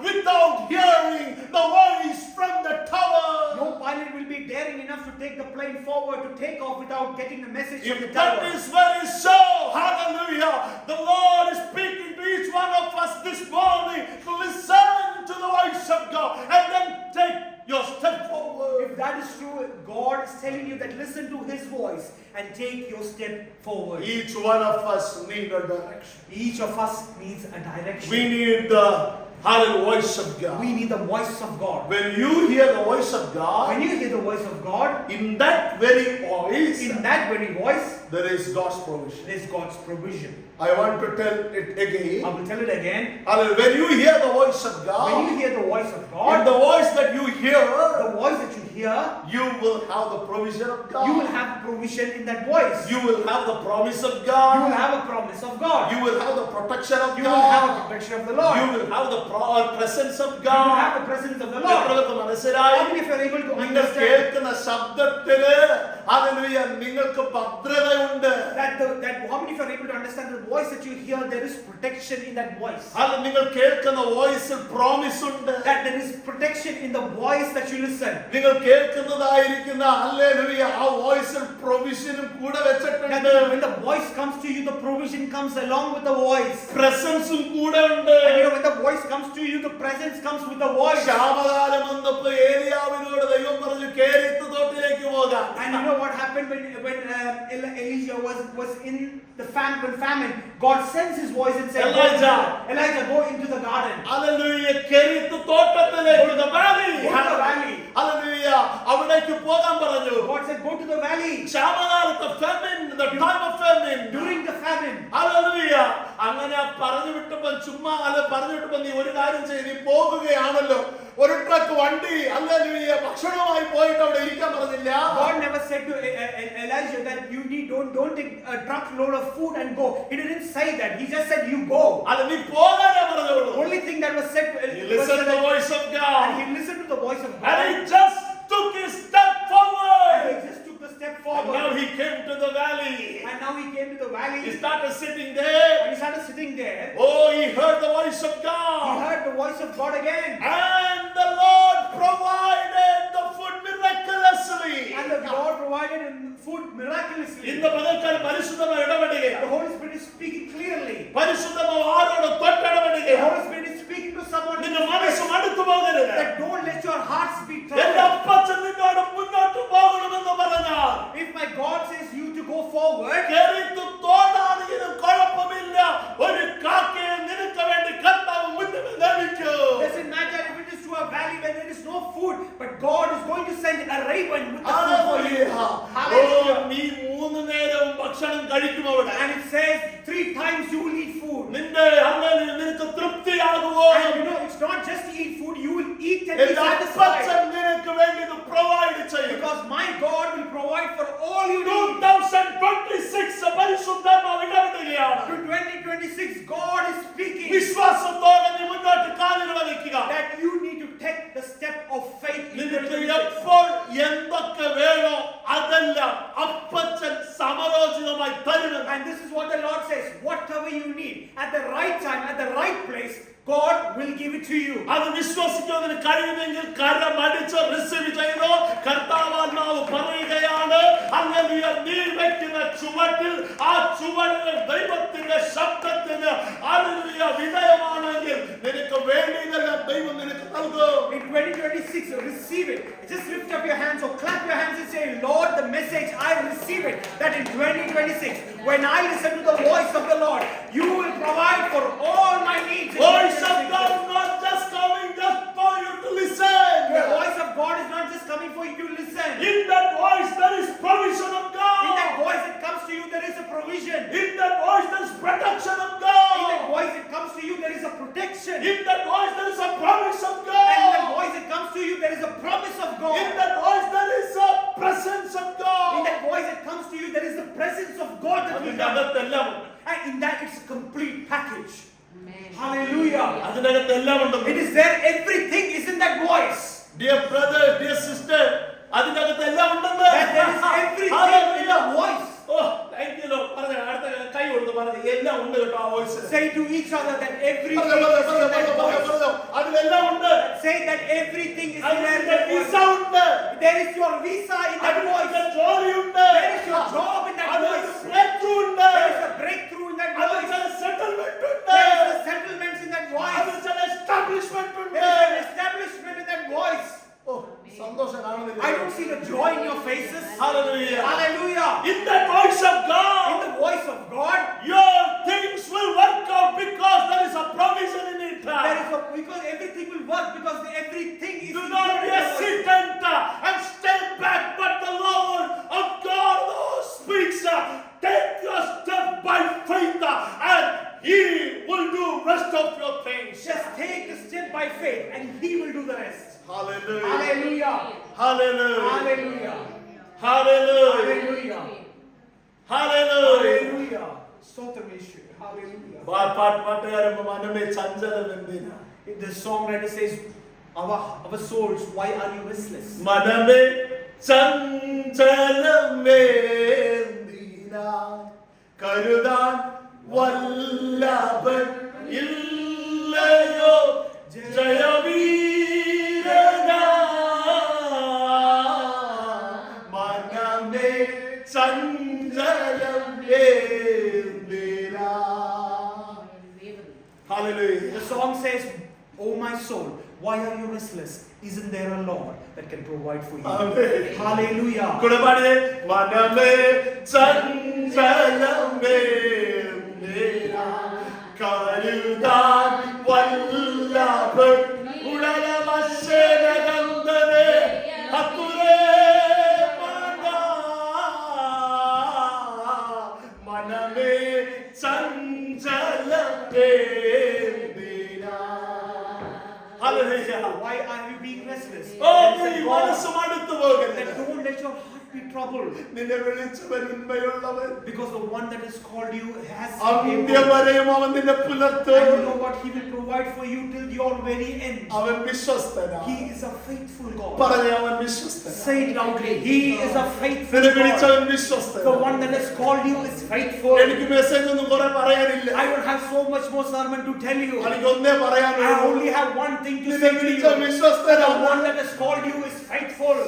without hearing the voice from the tower. No pilot will be daring enough to take the plane forward to take off without getting the message If from the that tower. is very so, hallelujah, the Lord is speaking to each one of us this morning to listen to the voice of God and then take your step forward. If that is true, God is telling you that listen to His voice and take your step forward. Each one of us need a direction. Each of us needs a direction. We need the hallelujah voice of God. We need the voice of God. When you hear the voice of God, When you hear the voice of God, in that very voice, in that very voice, there is God's provision. there is God's provision. I want to tell it I again. will tell it again. Hallelujah. When you hear the voice of When God, you hear the voice of in God, the voice that you the hear, voice that you hear, you will have the provision of God. you will have provision in that voice. You will have the promise of You God. will have a promise of God. You will have the protection of You will have a God. protection of the Lord. You will have the presence of You will have God. the presence of the Lord. എത്രയൊക്കെ മനസ്സിലായി? How many of you are able to നിങ്ങൾ understand കേൾക്കുന്ന ശബ്ദത്തില് hallelujah നിങ്ങൾക്ക് ഭദ്രതയുണ്ട്. how many of you are able to understand the voice that you hear? There is protection in that voice. നിങ്ങൾ കേൾക്കുന്ന വോയിസിൽ promise ഉണ്ട്. That there is protection in the voice that you listen. നിങ്ങൾ കേൾക്കുന്നതായിരിക്കുന്ന hallelujah ആ വോയിസിൽ പ്രൊവിഷനും കൂടെ That വെച്ചിട്ടുണ്ട്. when the voice comes to you, the provision comes along with the voice. പ്രസൻസും കൂടെ ഉണ്ട്. And you know, when the voice comes to you, the presence comes with the voice. ക്ഷാമകാലം വന്നപ്പോൾ ഏലിയാവിനോട് ദൈവം പറഞ്ഞു കേരീത്ത് തോട്ടിലേക്ക് പോകാം. And you know what happened happened when Elijah was in the famine. God sends his voice and said, Elijah, go into the garden. Hallelujah. Kerithu തോട്ടത്തിലേക്ക്, the valley. Go to the valley. Hallelujah. അവിടേക്ക് പോകാൻ പറഞ്ഞു. God said, go to the valley. ക്ഷാമകാലത്ത്, famine, the time of famine. During the famine. Hallelujah. അങ്ങനെ പറഞ്ഞു വിട്ടപ്പോൾ ചുമ്മാ പറഞ്ഞു വിട്ടപ്പോൾ നീ ഒരു കാര്യം ചെയ്ത് നീ പോകുകയാണല്ലോ, ഒരു ട്രക്ക് വണ്ടി ഹല്ലേലൂയ ഭക്ഷണമായി പോയിട്ട് അവിടെ ഇരിക്കാൻ പറഞ്ഞില്ല. God never said to Elijah that you don't take a truck load of food and go. He didn't say that. He just said you go. അല്ല നീ പോകാനേ പറഞ്ഞോളൂ. Only thing that was said to He listened to the voice of God. and he listened to the voice of God. And he just took his step forward. And he just took the step And forward. now he came to the valley. And now he came to the valley. He started sitting there. And he started sitting there. Oh, he heard the voice of He God. heard the voice of God again. And the Lord provided the food miraculously. And the Lord provided him food miraculously. In the പകൽക്കാലം പരിശുദ്ധമായ The ഇടപെടുകയാണ്. Holy Spirit is speaking clearly. പരിശുദ്ധമായ ആരോട് The തൊട്ടിടപെടുകയാണ്. Holy Spirit is speaking to someone നിന്റെ മനസ്സ് മടുത്തു പോകരുത്. that don't let your hearts be എന്റെ troubled. അപ്പച്ചൻ നിന്നോട് മുന്നോട്ട് പോകണമെന്ന് പറഞ്ഞാൽ If my God says you to go forward, കേറിത്തു തോടാണെങ്കിലും കുഴപ്പമില്ല, ഒരു കാക്കയെ നിനക്ക് വേണ്ടി കർത്താവ് മുന്നിൽ നിയമിക്കും. doesn't matter if it is to a valley where there is no food, but God is going to send a raven with the food for you. Hallelujah. നീ 3 നേരവും ഭക്ഷണം കഴിക്കും അവിടെ. And it says 3 times you will eat food. നിന്റെ hallelujah നിനക്ക് തൃപ്തിയാകുമോ? And you know, it's not just to eat food, you will eat and be എന്റെ satisfied. അപ്പച്ചൻ നിനക്ക് വേണ്ടി ഇത് പ്രൊവൈഡ് ചെയ്യും. Because my God will provide for all you need. 2026 പരിശുദ്ധാത്മാവ് ഇടപെടുകയാണ്. To 2026, God is speaking വിശ്വാസത്തോടെ നീ മുന്നോട്ട് കാലുകൾ വയ്ക്കുക. that you need to take the step of faith in നിനക്ക് 2026. എപ്പോൾ എന്തൊക്കെ വേണോ അതെല്ലാം അപ്പച്ചൻ സമയോചിതമായി തരുമെന്ന്. And this is what the Lord says, whatever you need at the right time, at the right place, God will give it to you. അത് വിശ്വസിക്കുന്നതിന് കഴിയുമെങ്കിൽ കരമടിച്ച് receive ചെയ്തോ. കർത്താവാത്മാവ് പറയുകയാണ്, ഹല്ലേലൂയ, നീ വെക്കുന്ന ചുവട്ടിൽ ആ ചുവടുകൾ ദൈവത്തിന്റെ ശബ്ദത്തിന് ഹല്ലേലൂയ വിധേയമാണെങ്കിൽ നിനക്ക് വേണ്ടിയതെല്ലാം ദൈവം നിനക്ക് നൽകും. In 2026, receive it. Just lift up your hands or clap your hands and say, Lord, the message, I receive it. That in 2026, when I listen to the voice of the Lord, you will provide for all my needs. Voice of God is not just coming just for you to listen. The voice of God is not just coming for you to listen. In that voice there is provision of God. In that voice that comes to you, there is a provision. In that voice there is protection of In that God. voice that comes to you, there is a protection. In that voice there is a promise of And in that God. voice that comes to you, there is a promise of God. In that voice there is a presence of In God. that voice that comes to you, there is the presence of God that we അതിന്റെ have. അകത്തെല്ലാം And in that, it's a complete package. Hallelujah. അതിനകത്തെല്ലാം ഉണ്ട്. It is there, everything is in that voice. Dear brother, dear sister, അതിനകത്തെല്ലാം ഉണ്ടെന്ന്. That there is everything in the voice. Oh, thank you Lord. പറഞ്ഞ അടുത്ത കൈ കൊടുത്ത് പറഞ്ഞു എല്ലാം ഉണ്ട് കേട്ടോ ആ voice. Say to each other that everything is in that voice. അതിലെല്ലാം ഉണ്ട്. Say that everything is in അതിന്റെ that വിസ voice. ഉണ്ട്. There is your visa in that voice. അതിന്റെ ജോലിയുണ്ട്. There is your job in that അതിന്റെ voice. breakthrough ഉണ്ട്. There is a breakthrough in that voice. അതിന്റെ settlement ഉണ്ട്. There is a settlements in that voice. അതിന്റെ establishment ഉണ്ട്. There is an establishment in that voice. ഓ സന്തോഷം കാണുന്നില്ല. I don't see the joy in your faces. Hallelujah. Hallelujah. In the voice of In God, the voice of God, your things will work out because there is a provision in it. because everything will work because everything is Do in not your be a voice. sit and stay back, but the Lord of God who speaks. Take your step by faith and He will do rest of your things. Just take a step by faith and He will do the rest. Hallelujah. Hallelujah. Hallelujah. Hallelujah. Hallelujah. Hallelujah. Hallelujah. Hallelujah. Hallelujah. പാട്ടുകാരൻ മനമേ ചഞ്ചലം എന്തിനാ? The songwriter says, our souls, why are you restless? മനമേ ചഞ്ചലമേ എന്തിനാ? കരുതാൻ വല്ലഭൻ ഇല്ലയോ ജയവീരനാ? മനമേ ചഞ്ചലം എന്തിനാ? Hallelujah. The song says, oh my soul, why are you restless? Isn't there a Lord? that can provide for you. Amen. Hallelujah. കുടപാടിയെ മനമേ ചഞ്ചലമേ നേരാ കരുതാൻ വല്ലഭൻ ഉടലമശേനകന്തനെ ഹത്തുരേ മനമേ ചഞ്ചലമേ നേരാ. Hallelujah. Why are you being restless? ഓ നീ മനസ്സും അടുത്തു പോകരുത്. Then don't let your heart be troubled. നിന്നെ വിളിച്ചവൻ ഉണ്മയുള്ളവൻ. Because the one that has called you has അന്ത്യം വരെയും അവൻ നിന്നെ പുലർത്തും. and you know what? He will provide for you till your very end. അവൻ വിശ്വസ്തനാണ്. He is a faithful God. പറഞ്ഞേ അവൻ വിശ്വസ്തനാണ്. Say it loudly. He is a faithful നിന്നെ God. വിളിച്ചവൻ The വിശ്വസ്തനാണ്. one that has called you is faithful. എനിക്ക് message ഒന്നും കുറെ പറയാനില്ല. I don't have so much more sermon to tell you. എനിക്ക് ഒന്നേ I പറയാനുള്ളൂ. only have one thing to നിന്നെ say to വിളിച്ച you. The വിശ്വസ്തനാണ്. one that has called you is faithful.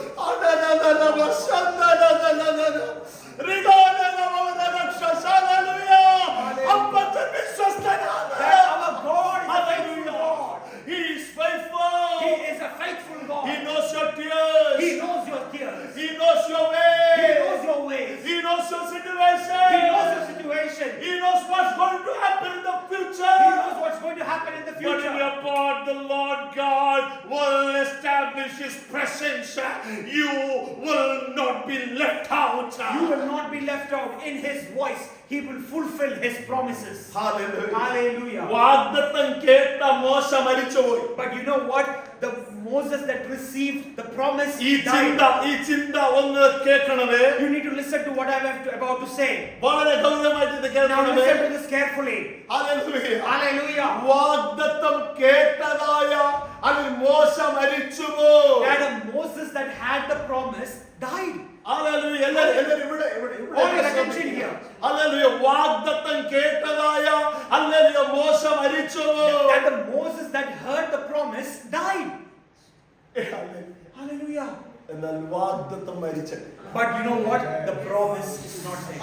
അപ്പച്ചൻ വിശ്വസ്തനാണ്. That our God is a faithful God. He is faithful. He is a faithful God. He knows your tears. He knows your tears. He knows your ways. He knows your ways. He knows your situation. He knows your situation. He knows what's going to happen in the future. He knows what's going to happen in the But in future. your part, the Lord God will establish His presence. You will not be left out. You will not be left out. In His voice, He will fulfill His promises. Hallelujah. Hallelujah. വാഗ്ദത്തം കേട്ട മോശ മരിച്ചുപോയി. But you know what? The Moses that received the promise ഈ ചിന്ത ഒന്ന് കേൾക്കണമേ. You need to listen to what I'm about to say. വളരെ ഗൗരവമായിട്ട് ഇത് Now കേൾക്കണമേ. listen to this carefully. Hallelujah. Hallelujah. വാഗ്ദത്തം കേട്ടതായ അതിൽ മോശ മരിച്ചുപോയി. That Moses that had the promise died. Hallelujah. എല്ലാവരും ഇവിടെ All your attention here. Hallelujah. വാഗ്ദത്തം കേട്ടതായ ഹല്ലേലൂയ മോശ മരിച്ചുപോയി. That the Moses that heard the promise died. Hallelujah. എന്നാൽ വാഗ്ദത്തം മരിച്ചില്ല. But you know what? The promise is not there.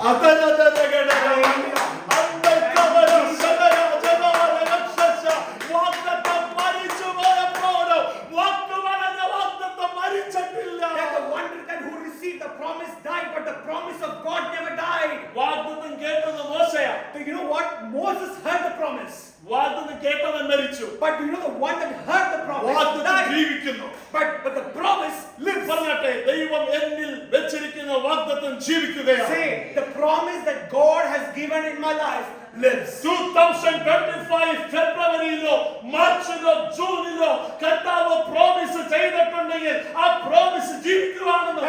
That the one that who received the promise died, but the promise of God never died. വാഗ്ദത്തം കേട്ടത് മോശയാ. So you know what? Moses heard the promise. വാഗ്ദത്തം കേട്ടവൻ മരിച്ചു. But you know the one that heard the promise വാഗ്ദത്തം died. ജീവിക്കുന്നു. But the promise lives. പറഞ്ഞാട്ടെ ദൈവം എന്നിൽ വെച്ചിരിക്കുന്ന വാഗ്ദത്തം ജീവിക്കുകയാണ്. Say, the promise that God has given in my life lives. 2025 ഫെബ്രുവരിയിലോ മാർച്ചിലോ ജൂണിലോ കർത്താവ് പ്രോമിസ് ചെയ്തിട്ടുണ്ടെങ്കിൽ ആ promise ജീവിക്കുവാണെന്ന്.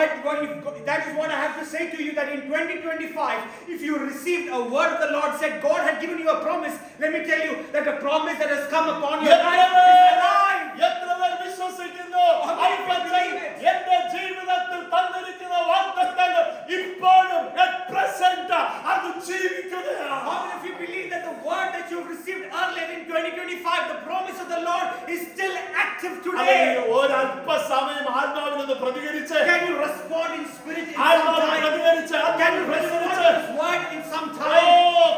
That is what I have to say to you, that in 2025, if you received a word of the Lord said God had given you a promise, let me tell you that the promise that has come upon your life is alive. എത്ര പേർ വിശ്വസിക്കുന്നു അപ്പച്ചൻ എന്റെ ജീവിതത്തിൽ തന്നിരിക്കുന്ന വാഗ്ദത്തങ്ങൾ ഇപ്പോഴും at present അത് ജീവിക്കുകയാണ്. How many of you believe that the word that you received earlier in 2025, the promise of the Lord is still active today? ഒരല്പസമയം ആത്മാവിനൊന്ന് പ്രതികരിച്ച് Can you respond in spirit in some ആത്മാവ് time? പ്രതികരിച്ച് Can you respond to this word in some oh time?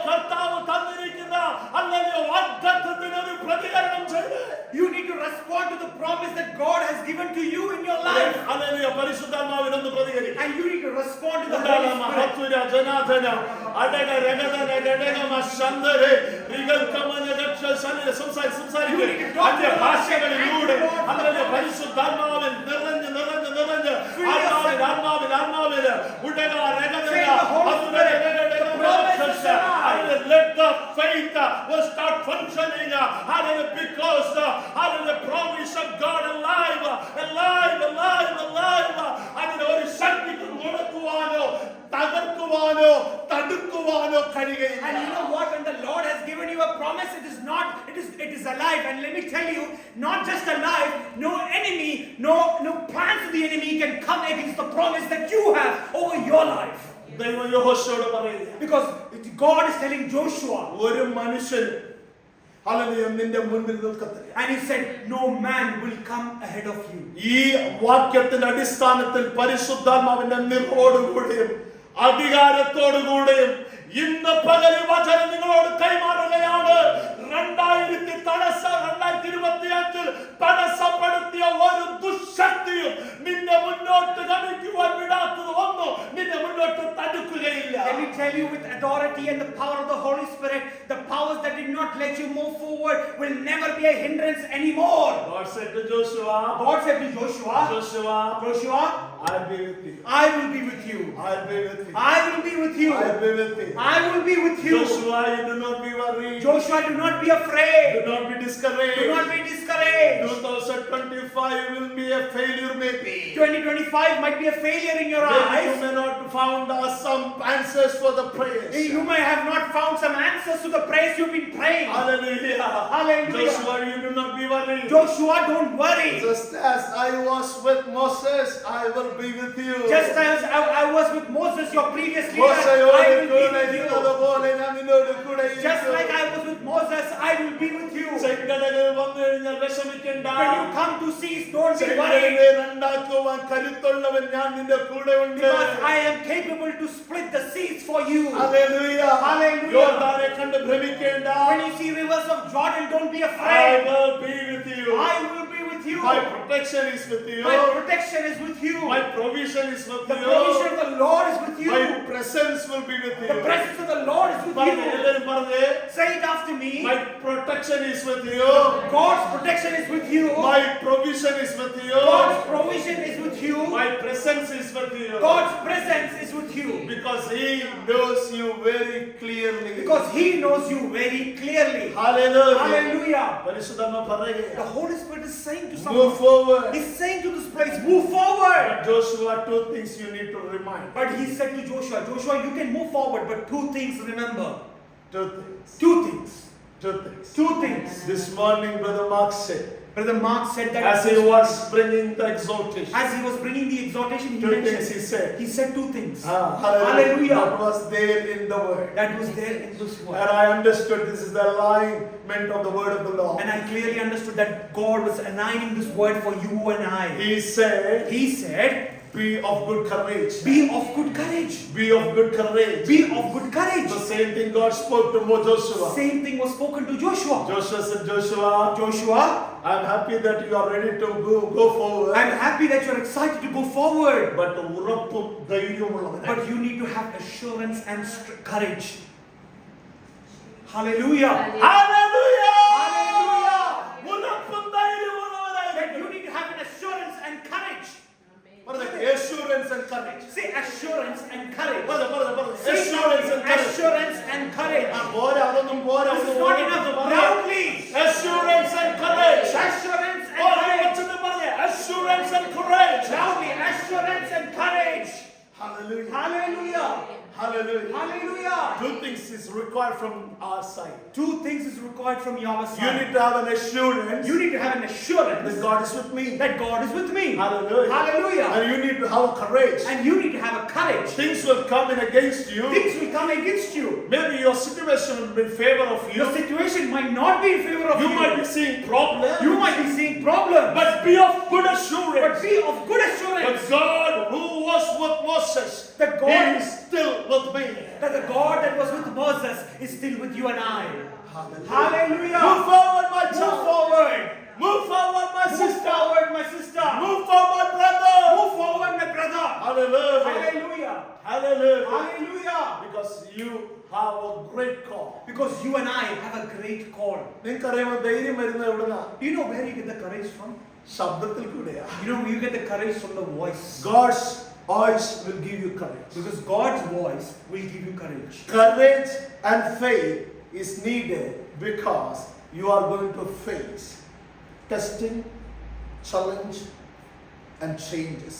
കർത്താവ് തന്നിരിക്കുന്ന അല്ലെങ്കിൽ വാഗ്ദത്തത്തിന് ഒരു പ്രതികരണം ചെയ്ത് You need to respond to the promise that God has given to you in your life. Hallelujah പരിശുദ്ധാത്മാവിനൊന്ന് പ്രതികരിക്കും. And you need to respond to the Holy Spirit. മഹത്തുര ജനാധന അടക രഗദന ഗഡഗമ ശന്ദരെ റിഗൽകമന ഗക്ഷസന സംസാരിക്കും. അന്യ ഭാഷകളിലൂടെ ഹല്ലേലൂയ പരിശുദ്ധാത്മാവിൽ നിറഞ്ഞ് ആത്മാവിൽ ഉടക രഗദന hallelujah let the faith will start functioning hallelujah because hallelujah promise of God alive അതിനെ ഒരു ശക്തിക്ക് മുടക്കുവാനോ തകർക്കുവാനോ തടുക്കുവാനോ കഴിയുകയില്ല. And you know what? When the Lord has given you a promise, it is alive. And let me tell you, not just alive, no enemy, no plans of the enemy can come against the promise that you have over your life. ദൈവം യോശുവയോട് പറയുന്നു. Because God is telling Joshua, ഒരു മനുഷ്യൻ hallelujah നിന്റെ മുൻപിൽ നിൽക്കത്തില്ല. and he said, no man will come ahead of you. ഈ വാക്യത്തിന്റെ അടിസ്ഥാനത്തിൽ പരിശുദ്ധാത്മാവിന്റെ നിറവോടുകൂടിയും അധികാരത്തോടുകൂടിയും ഇന്ന് പകൽ വചനം നിങ്ങളോട് കൈമാറുകയാണ്. 2025 തടസ്സപ്പെടുത്തിയ ഒരു ദുശക്തിയും നിന്നെ മുന്നോട്ട് ഗമിക്കുവാൻ വിടാത്തത് ഒന്നും നിന്നെ മുന്നോട്ട് തടുക്കുകയില്ല. Let me tell you with authority and the power of the Holy Spirit, the powers that did not let you move forward will never be a hindrance anymore. God said to Joshua, God said to Joshua, Joshua, I'll be with you. I will be with you. I'll be with you. I will be with you. I'll be with you. I will be with you. Joshua, you do not be worried. Joshua, do not be afraid. Do not be discouraged. Do not be discouraged. 2025 will be a failure maybe. 2025 might be a failure in your Maybe you eyes. may not found some answers for the prayers. You may have not found some answers to the prayers you've been praying. Hallelujah. Hallelujah. Joshua, you do not be worried. Joshua, don't worry. Just as I was with Moses, I will be with you. Just as I was with Moses, your previous leader, മോശയോട് I will be കൂടെ with you. ഇരുന്നതുപോലെ ഞാൻ നിന്നോട് കൂടെ Just ഇരിക്കും. like I was with Moses, I will be with you. ചെങ്കടലിൽ വന്നു കഴിഞ്ഞാൽ വിഷമിക്കണ്ട. When you come to seas, don't be worried. ചെങ്കടലിനെ രണ്ടാക്കുവാൻ കരുത്തുള്ളവൻ ഞാൻ നിന്റെ കൂടെ ഉണ്ട്. Because I am capable to split the seas for you. Hallelujah. Hallelujah. യോർദാനെ കണ്ട് ഭ്രമിക്കേണ്ട. When you see rivers of Jordan, don't be I afraid. will be with you. I will be with you. My protection is with you. My protection is with you. My provision is with The you. provision of the Lord is with you. My presence will be with you. The presence of the Lord is with പറഞ്ഞേ, you. എല്ലാവരും പറഞ്ഞേ. Say it after me. My protection is with you. God's protection is with you. My provision is with you. God's provision is with you. My presence is with you. God's presence is with you. Because He knows you very clearly. Because He knows you very clearly. Hallelujah. Hallelujah. പരിശുദ്ധാത്മ The പറയുകയാണ്. Holy Spirit is saying to Move someone, forward. He's saying to this place, move forward. But Joshua, two things you need to remind. But He said to Joshua, Joshua, you can move forward, but two things remember. Two things. Two things. Two things. Two things. This morning, Brother Mark said, Brother Mark said that as he was bringing the exaltation, as he was bringing the exhortation, he two things mentioned. he said. He said two things. Hallelujah. That was there in the word. That was there in this And word. I understood this is the alignment of the word of the Lord. And I clearly understood that God was aligning this word for you and I. He said, He said, be of good courage. be of good courage. Be of good courage. Be of good courage. The same thing God spoke to Joshua. Same thing was spoken to Joshua. Joshua said, Joshua, Joshua, I'm happy that you are ready to go forward. I'm happy that you're excited to go forward. But ഉറപ്പും ധൈര്യമുള്ളവനായി. But you need to have assurance and courage. Hallelujah. Hallelujah. Hallelujah. ഉറപ്പും ധൈര്യമുള്ളവനായി. That you need to have an assurance and courage. പറഞ്ഞേ, assurance and courage. Say assurance and courage. പറഞ്ഞേ. Say Assurance and courage. assurance and courage. പോരാ, അതൊന്നും പോരാ. This is not enough. Loudly. Assurance and courage. Assurance and ഓരോ courage. വചനം പറഞ്ഞേ, assurance and courage. Loudly. Assurance and courage. Hallelujah. Hallelujah. Hallelujah. Hallelujah. Two things is required from our side. Two things is required from your You side. need to have an assurance You need to have an assurance that God is with me. that God is with me. Hallelujah. Hallelujah. And you need to have courage. And you need to have a courage. Things will come in against you. Things will come against you. Maybe your situation will be in favor of you. Your situation might not be in favor of You you. might be seeing problems. You might be seeing problems. But be of good But assurance. be of good But assurance God who was with Moses, that God He is still with me. that the God that was with Moses is still with you and I. Hallelujah. Move forward, my Move child. forward. Move forward, my Move sister. forward, my sister. Move forward, brother. Move forward, my brother. Hallelujah. Hallelujah. Hallelujah. Hallelujah. Because you have a great call. Because you and I have a great call. നിങ്ങൾക്കറിയാമോ ധൈര്യം വരുന്നത് എവിടുന്നാ? Do you know where you get the courage from? ശബ്ദത്തിൽ കൂടെയാ. You know, you get the courage from the voice. God's voice will give you courage. Because God's voice will give you courage. Courage and faith is needed because you are going to face testing, challenge, and changes.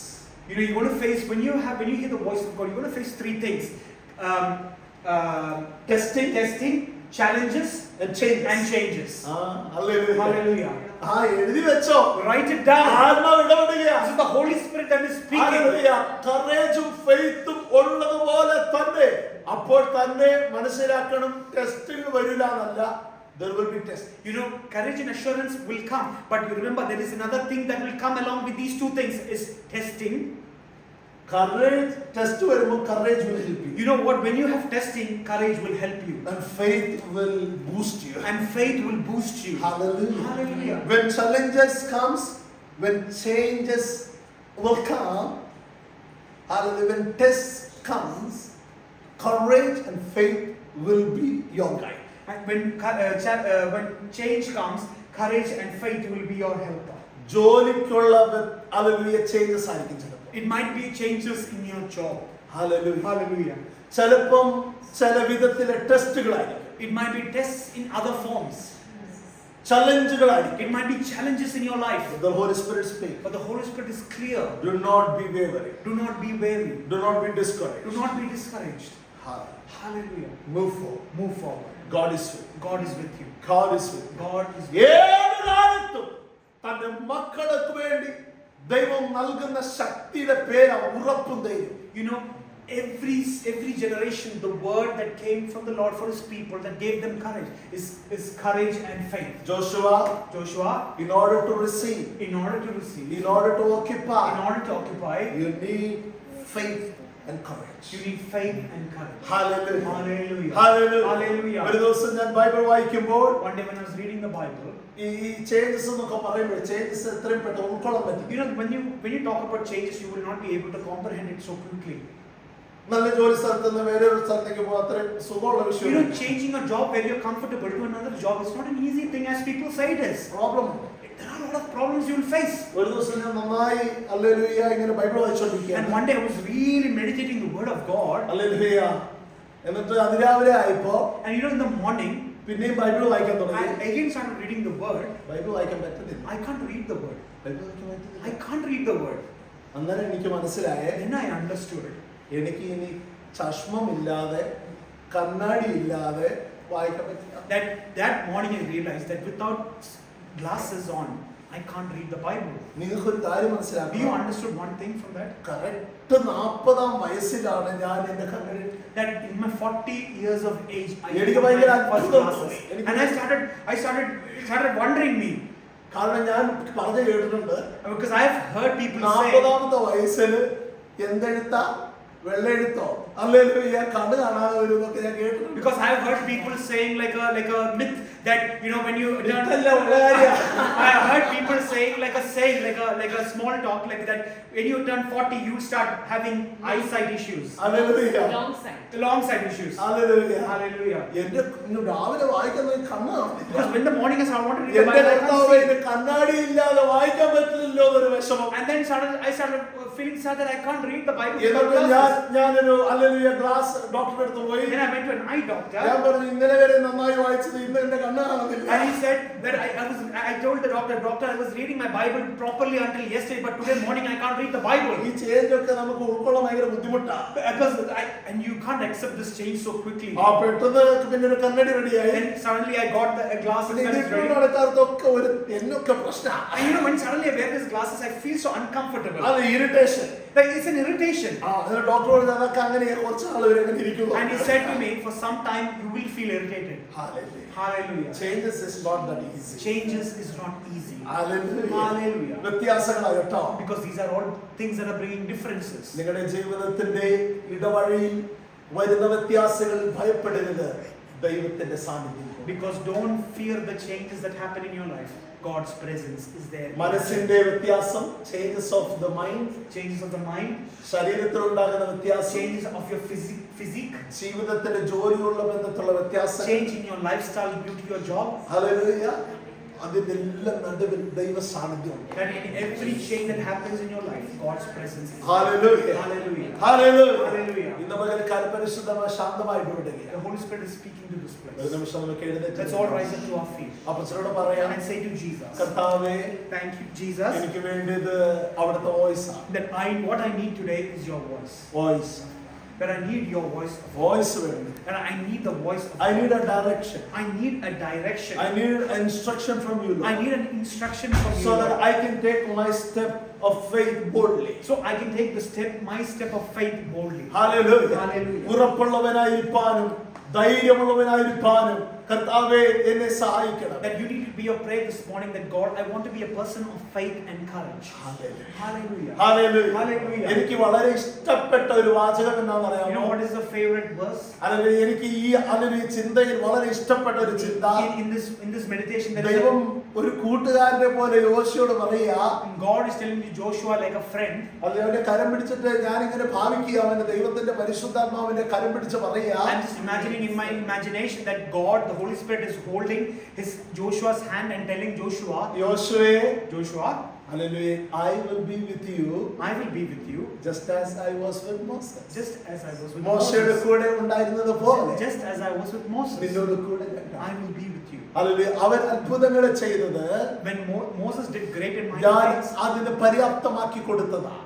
You know, you're going to face, when you hear the voice of God, you're going to face three things. Testing, challenges, And changes. and changes. Hallelujah. Hallelujah. എഴുതി വെച്ചോ. Write it down. ആത്മാവ് ഇടപെടുകയാ. This is the Holy Spirit that is speaking. Hallelujah. കറേജും ഫെയ്ത്തും ഉള്ളതുപോലെ തന്നെ അപ്പോൾ തന്നെ മനസ്സിലാക്കണം testing വരില്ല എന്നല്ല. There will be testing. You know, courage and assurance will come, but you remember there is another thing that will come along with these two things is testing. Courage, test വരുമ്പോൾ courage will help you. You know what? When you have testing, courage will help you. And faith will boost you. And faith will boost you. Hallelujah. Hallelujah. When challenges comes, when changes will come, hallelujah, when tests comes, courage and faith will be your guide. And when change comes, courage and faith will be your helper. ജോലിക്കുള്ള hallelujah changes ആയിരിക്കും ചിലപ്പോൾ. It might be changes in your job. Hallelujah. Hallelujah. ചിലപ്പം ചില വിധത്തിലെ ടെസ്റ്റുകളായിരിക്കും. It might be tests in other forms. ചലഞ്ചുകളായിരിക്കും. It might be challenges in your life. The Holy Spirit speaks. But the Holy Spirit is clear. Do not be wavering. Do not be weary. Do not be discouraged. Do not be discouraged. Hallelujah. Hallelujah. Move forward. Move forward. God is with you. God is with you. God is with you. God is with you. ഏത് കാലത്തും തന്റെ മക്കൾക്ക് വേണ്ടി ദൈവം നൽകുന്ന ശക്തിയുടെ പേരാ ഉറപ്പും ധൈര്യം. You know, every generation, the word that came from the Lord for his people that gave them courage is courage and faith. Joshua, in order to receive, in order to receive, in order to occupy, in order to occupy, you need faith and courage. you need faith and courage. Hallelujah. Hallelujah. Hallelujah. Hallelujah. ഒരു ദിവസം ഞാൻ Bible വായിക്കുമ്പോൾ One day when I was reading the Bible, ഈ changes എന്നൊക്കെ പറയുമ്പോൾ changes എത്രയും പെട്ടെന്ന് ഉൾക്കൊള്ളാൻ പറ്റും. you know, when you talk about changes, you will not be able to comprehend it so quickly. നല്ല ജോലി സ്ഥലത്ത് നിന്ന് വേറൊരു സ്ഥലത്തേക്ക് പോകാൻ അത്രയും സുഖമുള്ള You വിഷയം. know, changing a job where you're comfortable to another job is not an easy thing as people say it is. Problem. There are a lot of problems you will face. ഒരു ദിവസം ഞാൻ നന്നായി hallelujah ഇങ്ങനെ Bible And വായിച്ചുകൊണ്ടിരിക്കുകയാണ്. one day I was really meditating the word of God. Hallelujah. എന്നിട്ട് അതിരാവിലെ ആയപ്പോ And you know, in the morning, പിന്നെയും Bible വായിക്കാൻ തുടങ്ങി. I again started reading the word. Bible വായിക്കാൻ പറ്റുന്നില്ല. I can't read the word. Bible വായിക്കാൻ പറ്റുന്നില്ല. I can't read the word. അന്നേരം എനിക്ക് മനസ്സിലായേ Then I understood it. എനിക്ക് ഇനി ചഷ്മമില്ലാതെ കണ്ണാടി ഇല്ലാതെ വായിക്കാൻ പറ്റില്ല. That morning I realized that without glasses on, I can't read the Bible. നിങ്ങൾക്കൊരു കാര്യം Do you മനസ്സിലാക്കണം. understood one thing from that? Correct 40-ാം വയസ്സിലാണ് ഞാൻ എന്റെ കണ്ണാടി That in my 40 years of age, I എനിക്ക് got ഭയങ്കര my first അത്ഭുതം glasses. തോന്നി. And I started wondering me. കാരണം ഞാൻ പറഞ്ഞു കേട്ടിട്ടുണ്ട് Because I have heard people say, 40-ാമത്തെ വയസ്സിൽ എന്തെഴുത്താ വെള്ളെഴുത്തോ ഹല്ലേലൂയ കണ്ണ് കാണാതെ വരും എന്നൊക്കെ ഞാൻ കേട്ടിട്ടുണ്ട്. because I have heard people saying like a myth that, you know, when you ഇതല്ല ഉള്ള കാര്യം. I have heard people saying like a saying, like a small talk like that, when you turn 40 you start having eyesight issues, hallelujah. long sight issues. Hallelujah. Hallelujah. എന്റെ ഇന്ന് രാവിലെ വായിക്കുന്ന കണ്ണ് കാണുന്നില്ല. Because when the morning I wanted to read the എന്റെ Bible, I കർത്താവേ can't see. ഇത് കണ്ണാടി ഇല്ലാതെ വായിക്കാൻ പറ്റില്ലല്ലോ എന്നൊരു വിഷമം. And then I started feeling sad that I can't read the Bible without എന്നിട്ട് glasses. ഞാനൊരു ഹല്ലേലൂയ ഗ്ലാസ് ഡോക്ടറുടെ അടുത്ത് പോയി. Then I went to an eye doctor. ഞാൻ പറഞ്ഞു ഇന്നലെ വരെ നന്നായി വായിച്ചത് ഇന്ന് എന്റെ കണ്ണ് കാണുന്നില്ല. And he said that I told the doctor I was reading my Bible properly until yesterday, but today morning I can't read the Bible. ഈ ചേഞ്ച് ഒക്കെ നമുക്ക് ഉൾക്കൊള്ളാൻ ഭയങ്കര ബുദ്ധിമുട്ടാണ്. Because and you can't accept this change so quickly. ആ പെട്ടെന്ന് പിന്നെ ഒരു കണ്ണടി റെഡിയായി. Then suddenly I got the glasses and it's ready. നടക്കാർത്തൊക്കെ ഒരു എന്നൊക്കെ പ്രശ്നമാണ്. And you know, when suddenly I wear these glasses, I feel so uncomfortable. അത് irritation. Like it's an irritation. Doctor പറഞ്ഞു അതൊക്കെ അങ്ങനെ കുറച്ച് ആൾ വരെ അങ്ങനെ ഇരിക്കുന്നു. And he said to me, for some time you will feel irritated. Hallelujah. Hallelujah. Changes is not that easy. Changes is not easy. Hallelujah. Hallelujah. വ്യത്യാസങ്ങളാണ് കേട്ടോ. Because these are all things that are bringing differences. നിങ്ങളുടെ ജീവിതത്തിന്റെ ഇടവഴിയിൽ വരുന്ന വ്യത്യാസങ്ങൾ ഭയപ്പെടരുത്. ദൈവത്തിന്റെ സാന്നിധ്യം. Because don't fear the changes that happen in your life. God's presence is there. മനസ്സിന്റെ വ്യത്യാസം, changes of the mind, Changes of the mind, ശരീരത്തിൽ ഉണ്ടാകുന്ന വ്യത്യാസം, changes of your physique, ജീവിതത്തിന്റെ ജോലിയുള്ള ബന്ധത്തിലുള്ള വ്യത്യാസം, change in your lifestyle due to your job. Hallelujah. അതിന്റെ എല്ലാം നടുവിൽ ദൈവ സാന്നിധ്യമുണ്ട്. That in every change that happens in your life, God's presence is there. Hallelujah. Hallelujah. Hallelujah. Hallelujah. ഇന്ന് പകൽക്കാലം പരിശുദ്ധമായി ശാന്തമായിട്ട് വിടുകയാണ്. The Holy Spirit is speaking to this ഒരു place. നിമിഷം നമുക്ക് എഴുന്നേറ്റ് Let's all rise up to our feet അപ്പച്ചനോട് പറയാം, and say to Jesus, കർത്താവേ thank you, Jesus, എനിക്ക് വേണ്ടിയത് അവിടുത്തെ വോയിസാണ്. that what I need today is your voice. Voice. That I need your voice. Voice വേണം. And I need the voice of I need a direction. I need a direction. I need an instruction from you, Lord. I need an instruction from you. So that Lord. I can take my step of faith boldly. So I can take my step of faith boldly. Hallelujah. Hallelujah. ഉറപ്പുള്ളവനായിരിക്കാനും ധൈര്യമുള്ളവനായിരിക്കാനും കർത്താവേ എന്നെ സഹായിക്കണം. That you need to be your prayer this morning, that God, I want to be a person of faith and courage. Hallelujah. Hallelujah. Hallelujah. എനിക്ക് വളരെ ഇഷ്ടപ്പെട്ട ഒരു വാചകം എന്താണെന്ന് You know അറിയാമോ? what is the favorite verse? അല്ലെങ്കിൽ എനിക്ക് ഈ ചിന്തയിൽ വളരെ ഇഷ്ടപ്പെട്ട ഒരു ചിന്ത, In this meditation, there is ദൈവം ഒരു കൂട്ടുകാരനെ പോലെ യോശുവോട് പറയാ, God is telling to Joshua like a friend. അവന്റെ കരം പിടിച്ചിട്ട് ഞാനിങ്ങനെ ഭാവിക്കുക, അവന്റെ ദൈവത്തിന്റെ പരിശുദ്ധാത്മാവിന്റെ കരം പിടിച്ച് പറയാ. I'm just imagining in my imagination that God, the Holy Spirit, is holding Joshua's hand and telling Joshua, Joshua, hallelujah, I will be with you. I will be with you. Just as I was with Moses. Just as I was with മോശയുടെ Moses. കൂടെ ഉണ്ടായിരുന്നത് പോലെ Just as I was with Moses. നിന്നോട് കൂടെ I will be with you. hallelujah. അവൻ അത്ഭുതങ്ങൾ ചെയ്തത് When Moses did great and mighty ഞാൻ things, അതിനെ പര്യാപ്തമാക്കി കൊടുത്തതാണ്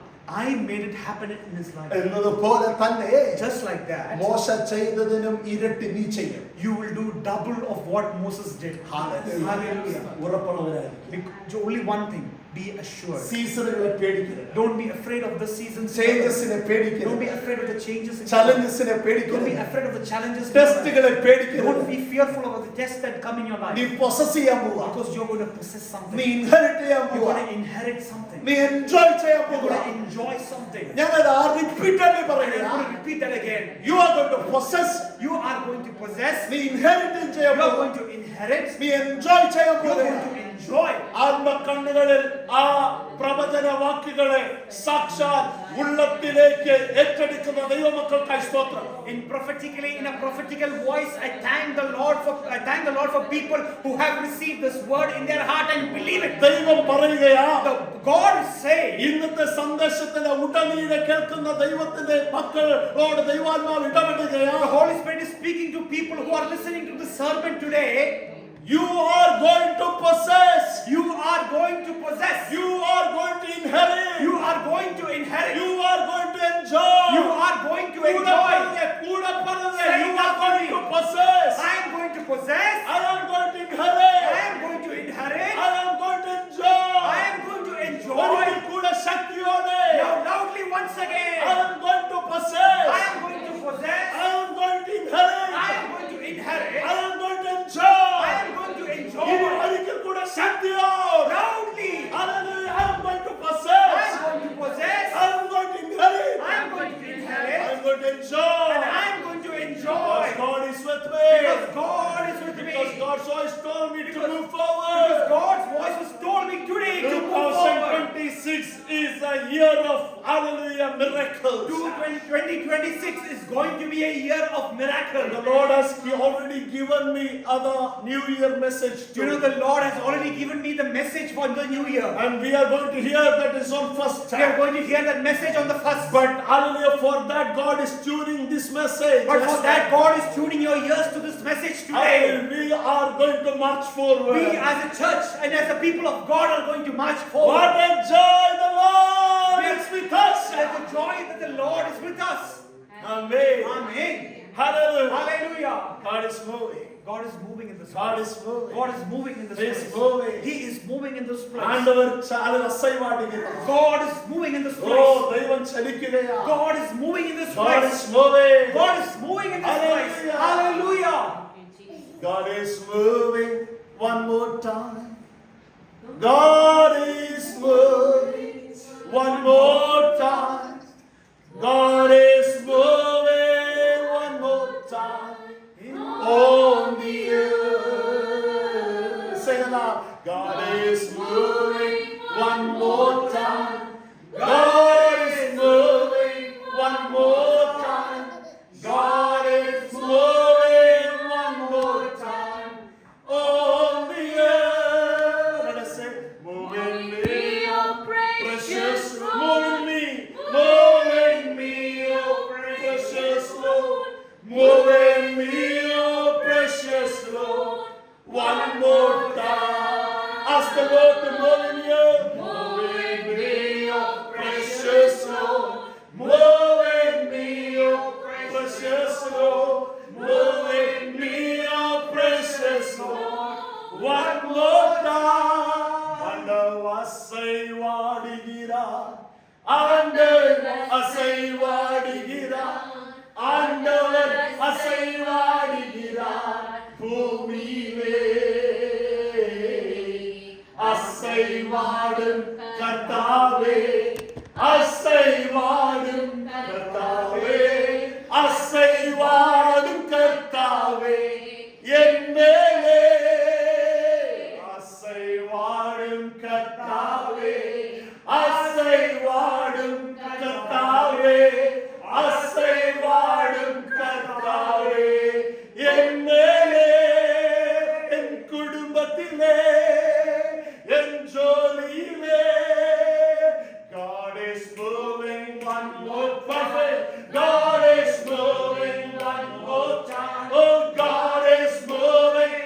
I made it happen in his life. എന്നതുപോലെ തന്നെ Just like that, മോശ ചെയ്തതിനും ഇരട്ടി നീ ചെയ്യും. you will do double of what Moses did. Hallelujah. ഉറപ്പുള്ളവരായിരിക്കും. Only one thing, be assured. സീസണുകളെ പേടിക്കരുത്. Don't be afraid of the seasons. ചേഞ്ചസിനെ Don't പേടിക്കരുത്. be afraid of the changes. ചലഞ്ചസിനെ Don't be പേടിക്കരുത്. afraid of the challenges. ടെസ്റ്റുകളെ പേടിക്കരുത്. Don't be fearful of the tests that come in your life. നീ possess ചെയ്യാൻ പോവാ. Because you're going to possess നീ something. Inherit ചെയ്യാൻ You're പോവാ. going to inherit something. നീ enjoy ചെയ്യാൻ You're പോവാ. going to enjoy something. ഞങ്ങൾ ആ റിപ്പീറ്റഡ്ലി And I'm പറയുക. going to repeat that again. You are going to possess. You are going to possess. നീ inherit ചെയ്യാൻ You are പോവാ. going to inherit. നീ എൻജോയ് ചെയ്യാൻ You are പോവാ. going to enjoy. ആത്മകണ്ണുകളിൽ ആ പ്രവചന വാക്കുകളെ സാക്ഷാൽ ഉള്ളത്തിലേക്ക് ഏറ്റെടുക്കുന്ന ദൈവമക്കൾക്കായി സ്തോത്രം. In a prophetical voice, I thank the Lord for people who have received this word in their heart and believe it. ദൈവം പറയുകയാ, God is saying, ഇന്നത്തെ സന്ദേശത്തിലെ ഉടനീടെ കേൾക്കുന്ന ദൈവത്തിന്റെ മക്കളോട് ദൈവാത്മാവ് ഇടപെടുകയാ. the Holy Spirit is speaking to people who are listening to the sermon today. You are going to possess. You are going to possess. You are going to inherit. You are going to inherit. You are going to enjoy. You are going to enjoy. കൂടെ പറഞ്ഞേ, Say you it are after going me. to possess. I am going to possess. I am going to inherit. I am going to inherit. I am going to enjoy. I am going to enjoy. ഒരിക്കൽ കൂടെ ശക്തിയോടെ Now loudly once again. I am going to possess. I am going to possess. I am going to inherit. I am going to inherit. I am going to enjoy. I am going to enjoy. ഇനി ഒരിക്കൽ കൂടെ ശക്തിയോടെ Loudly. Hallelujah. I am going to I possess. am going to possess. I am going to inherit. I am going to I inherit. am going to enjoy. And I am going to enjoy. Because God is with me. Because God is with me. Because God's voice told me to move Because forward. God's voice has told me today to move forward. 2026 is a year of hallelujah miracles. 2026 is going to be a year of miracles. The Lord has already given me other New Year message. You know, the Lord has already given me the message for the new year. And we are going to hear that is on first We are time. going to hear that message on the first. But hallelujah, for that God is tuning this message. But for that, God is tuning your ears to this message today. Hallelujah, we are going to march forward. We as a church and as a people of God are going to march forward. What a joy the Lord is with us. There's a joy that the Lord is with us. Amen. Amen. Hallelujah. Hallelujah. God is moving. God is moving in this God place. is moving. God is moving in this He is place. moving. He is moving in this place. ആണ്ടവർ Chalan അസൈവാടിക്കുന്നു. God is moving in this oh place. ദൈവം ചലിക്കുകയാണ്. God is moving in this God place. is moving. God is moving in this place. Hallelujah. Hallelujah. God is moving one more time. God is moving one more time. God is moving one more time on the earth. Sing it out. God is moving one more time. God is moving one more time. God is moving one more time on the earth. Let us say, moving me, oh precious, moving me, oh precious Lord, moving me, oh precious Lord, one more time. Ask the Lord to move in you. Moving me, oh precious Lord, moving me, oh precious Lord, moving me, oh precious Lord, one more time. ஆண்டவர் வாசை வாடுகிறார். அசைவாடுகிறார். ஆண்டவர் அசைவாடுகிறார் பூமியிலே. அசைவாடும் கர்த்தாவே, அசைவாடும் கர்த்தாவே, அசைவாடும் கர்த்தாவே என் மேலே. அசைவாடும் கர்த்தாவே, அசைவாடும் கர்த்தாவே, அசைவாடும் கர்த்தாவே என் மேலே. என் குடும்பத்திலே, என் ஜோலியிலே. God is moving one more perfect. God is moving one more time. Oh, God is moving.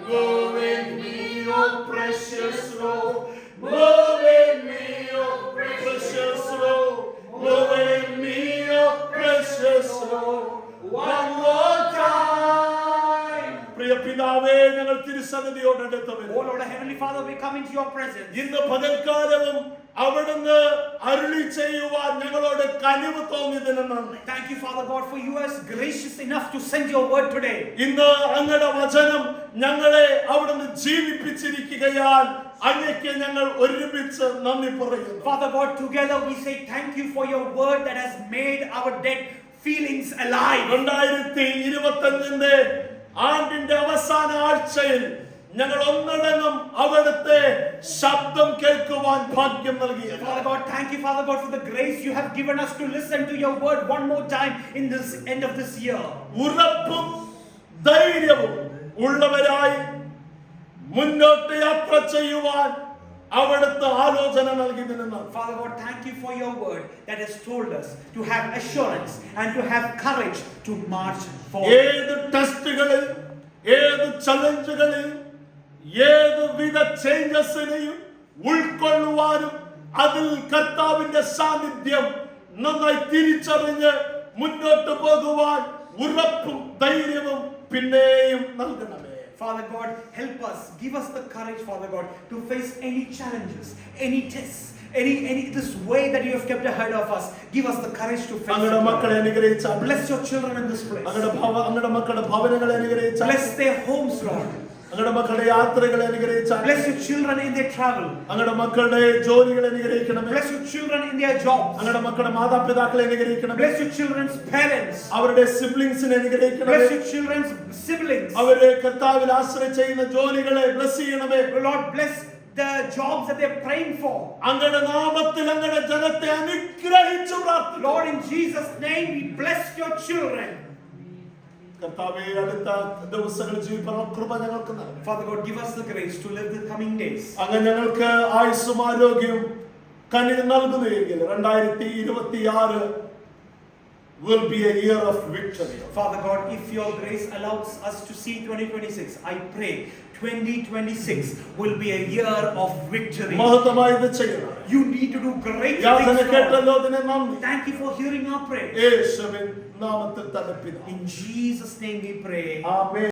Moving me, oh precious Lord. Moving me, oh precious Lord. Moving me, oh precious Lord. One more time. പ്രിയ പിതാവേ, ഞങ്ങൾ തിരുസന്നിധിയോട് അടുത്ത് വരുന്നു. Oh Lord, our Heavenly Father, we come into your presence. ഇന്ന് പകൽക്കാലവും അവിടുന്ന് അരുളി ചെയ്യുവാൻ ഞങ്ങളോട് കനിവ് തോന്നിയതിന് നന്ദി. Thank you, Father God, for you are gracious enough to send your word today. ഇന്ന് അങ്ങയുടെ വചനം ഞങ്ങളെ അവിടുന്ന് ജീവിപ്പിച്ചിരിക്കുകയാൽ അങ്ങയ്ക്ക് ഞങ്ങൾ ഒരുമിച്ച് നന്ദി പറയുന്നു. Father God, together we say thank you for your word that has made our dead feelings alive. 2025 ആണ്ടിന്റെ അവസാന ആഴ്ചയിൽ ഞങ്ങൾ ഒന്നടങ്കം അവിടുത്തെ ശബ്ദം കേൾക്കുവാൻ ഭാഗ്യം നൽകി. Father God, thank you, Father God, for the grace you have given us to listen to your word one more time in this end of this year. ഉറപ്പും ധൈര്യവും ഉള്ളവരായി മുന്നോട്ട് യാത്ര ചെയ്യുവാൻ അവിടുത്തെ ആലോചന നൽകിയതിന്. Father God, thank you for your word that has told us to have assurance and to have courage to march forward. ഏത് ടെസ്റ്റുകളിൽ, ഏത് ചലഞ്ചുകളിൽ, ഏത് വിധ ചേഞ്ചസിനെയും ഉൾക്കൊള്ളുവാനും അതിൽ കർത്താവിന്റെ സാന്നിധ്യം നന്നായി തിരിച്ചറിഞ്ഞ് മുന്നോട്ട് പോകുവാൻ ഉറപ്പും ധൈര്യവും പിന്നെയും നൽകണമേ. Father God, help us, give us the courage, Father God, to face any challenges, any tests, any this way that you have kept ahead of us. Give us the courage to face അങ്ങയുടെ മക്കളെ അനുഗ്രഹിച്ചാൽ. Bless your children in this place. അങ്ങയുടെ മക്കളുടെ ഭവനങ്ങളെ അനുഗ്രഹിച്ചാൽ. Bless their homes, Lord. അങ്ങയുടെ മക്കളുടെ യാത്രകളെ അനുഗ്രഹിച്ചാൽ. Bless your children in their travel. അങ്ങയുടെ മക്കളുടെ ജോലികളെ അനുഗ്രഹിക്കണം. Bless your children in their jobs. അങ്ങയുടെ മക്കളുടെ മാതാപിതാക്കളെ അനുഗ്രഹിക്കണം. Bless your children's parents. അവരുടെ സിബ്ലിംഗ്സിനെ അനുഗ്രഹിക്കണം. Bless your children's siblings. അവരെ കർത്താവിൽ ആശ്രയിച്ച് ചെയ്യുന്ന ജോലികളെ ബ്ലസ് ചെയ്യണമേ. Lord, bless the jobs that they're praying for. അങ്ങയുടെ നാമത്തിൽ അങ്ങയുടെ ജനത്തെ അനുഗ്രഹിച്ചു പ്രാർത്ഥിക്കുന്നു. Lord, in Jesus' name, we bless your children. കർത്താവേ, അടുത്ത ദിവസങ്ങൾ ജീവിക്കാനുള്ള കൃപ ഞങ്ങൾക്ക് നൽകണം. Father God, give us the grace to live the coming days. അങ്ങ് ഞങ്ങൾക്ക് ആയുസ്സും ആരോഗ്യവും കനിവ് നൽകുന്നുവെങ്കിൽ 2026 will be a year of victory. Father God, if your grace allows us to see 2026, I pray 2026 will be a year of victory. മഹത്തമായത് ചെയ്യണം. You need to do great യാചന things, Lord. കേട്ടല്ലോ, അതിനെ നന്ദി. Thank you for hearing our prayer. യേശുവിൻ നാമത്തിൽ തന്നെ പിതാവേ. In Jesus' name we pray. Amen.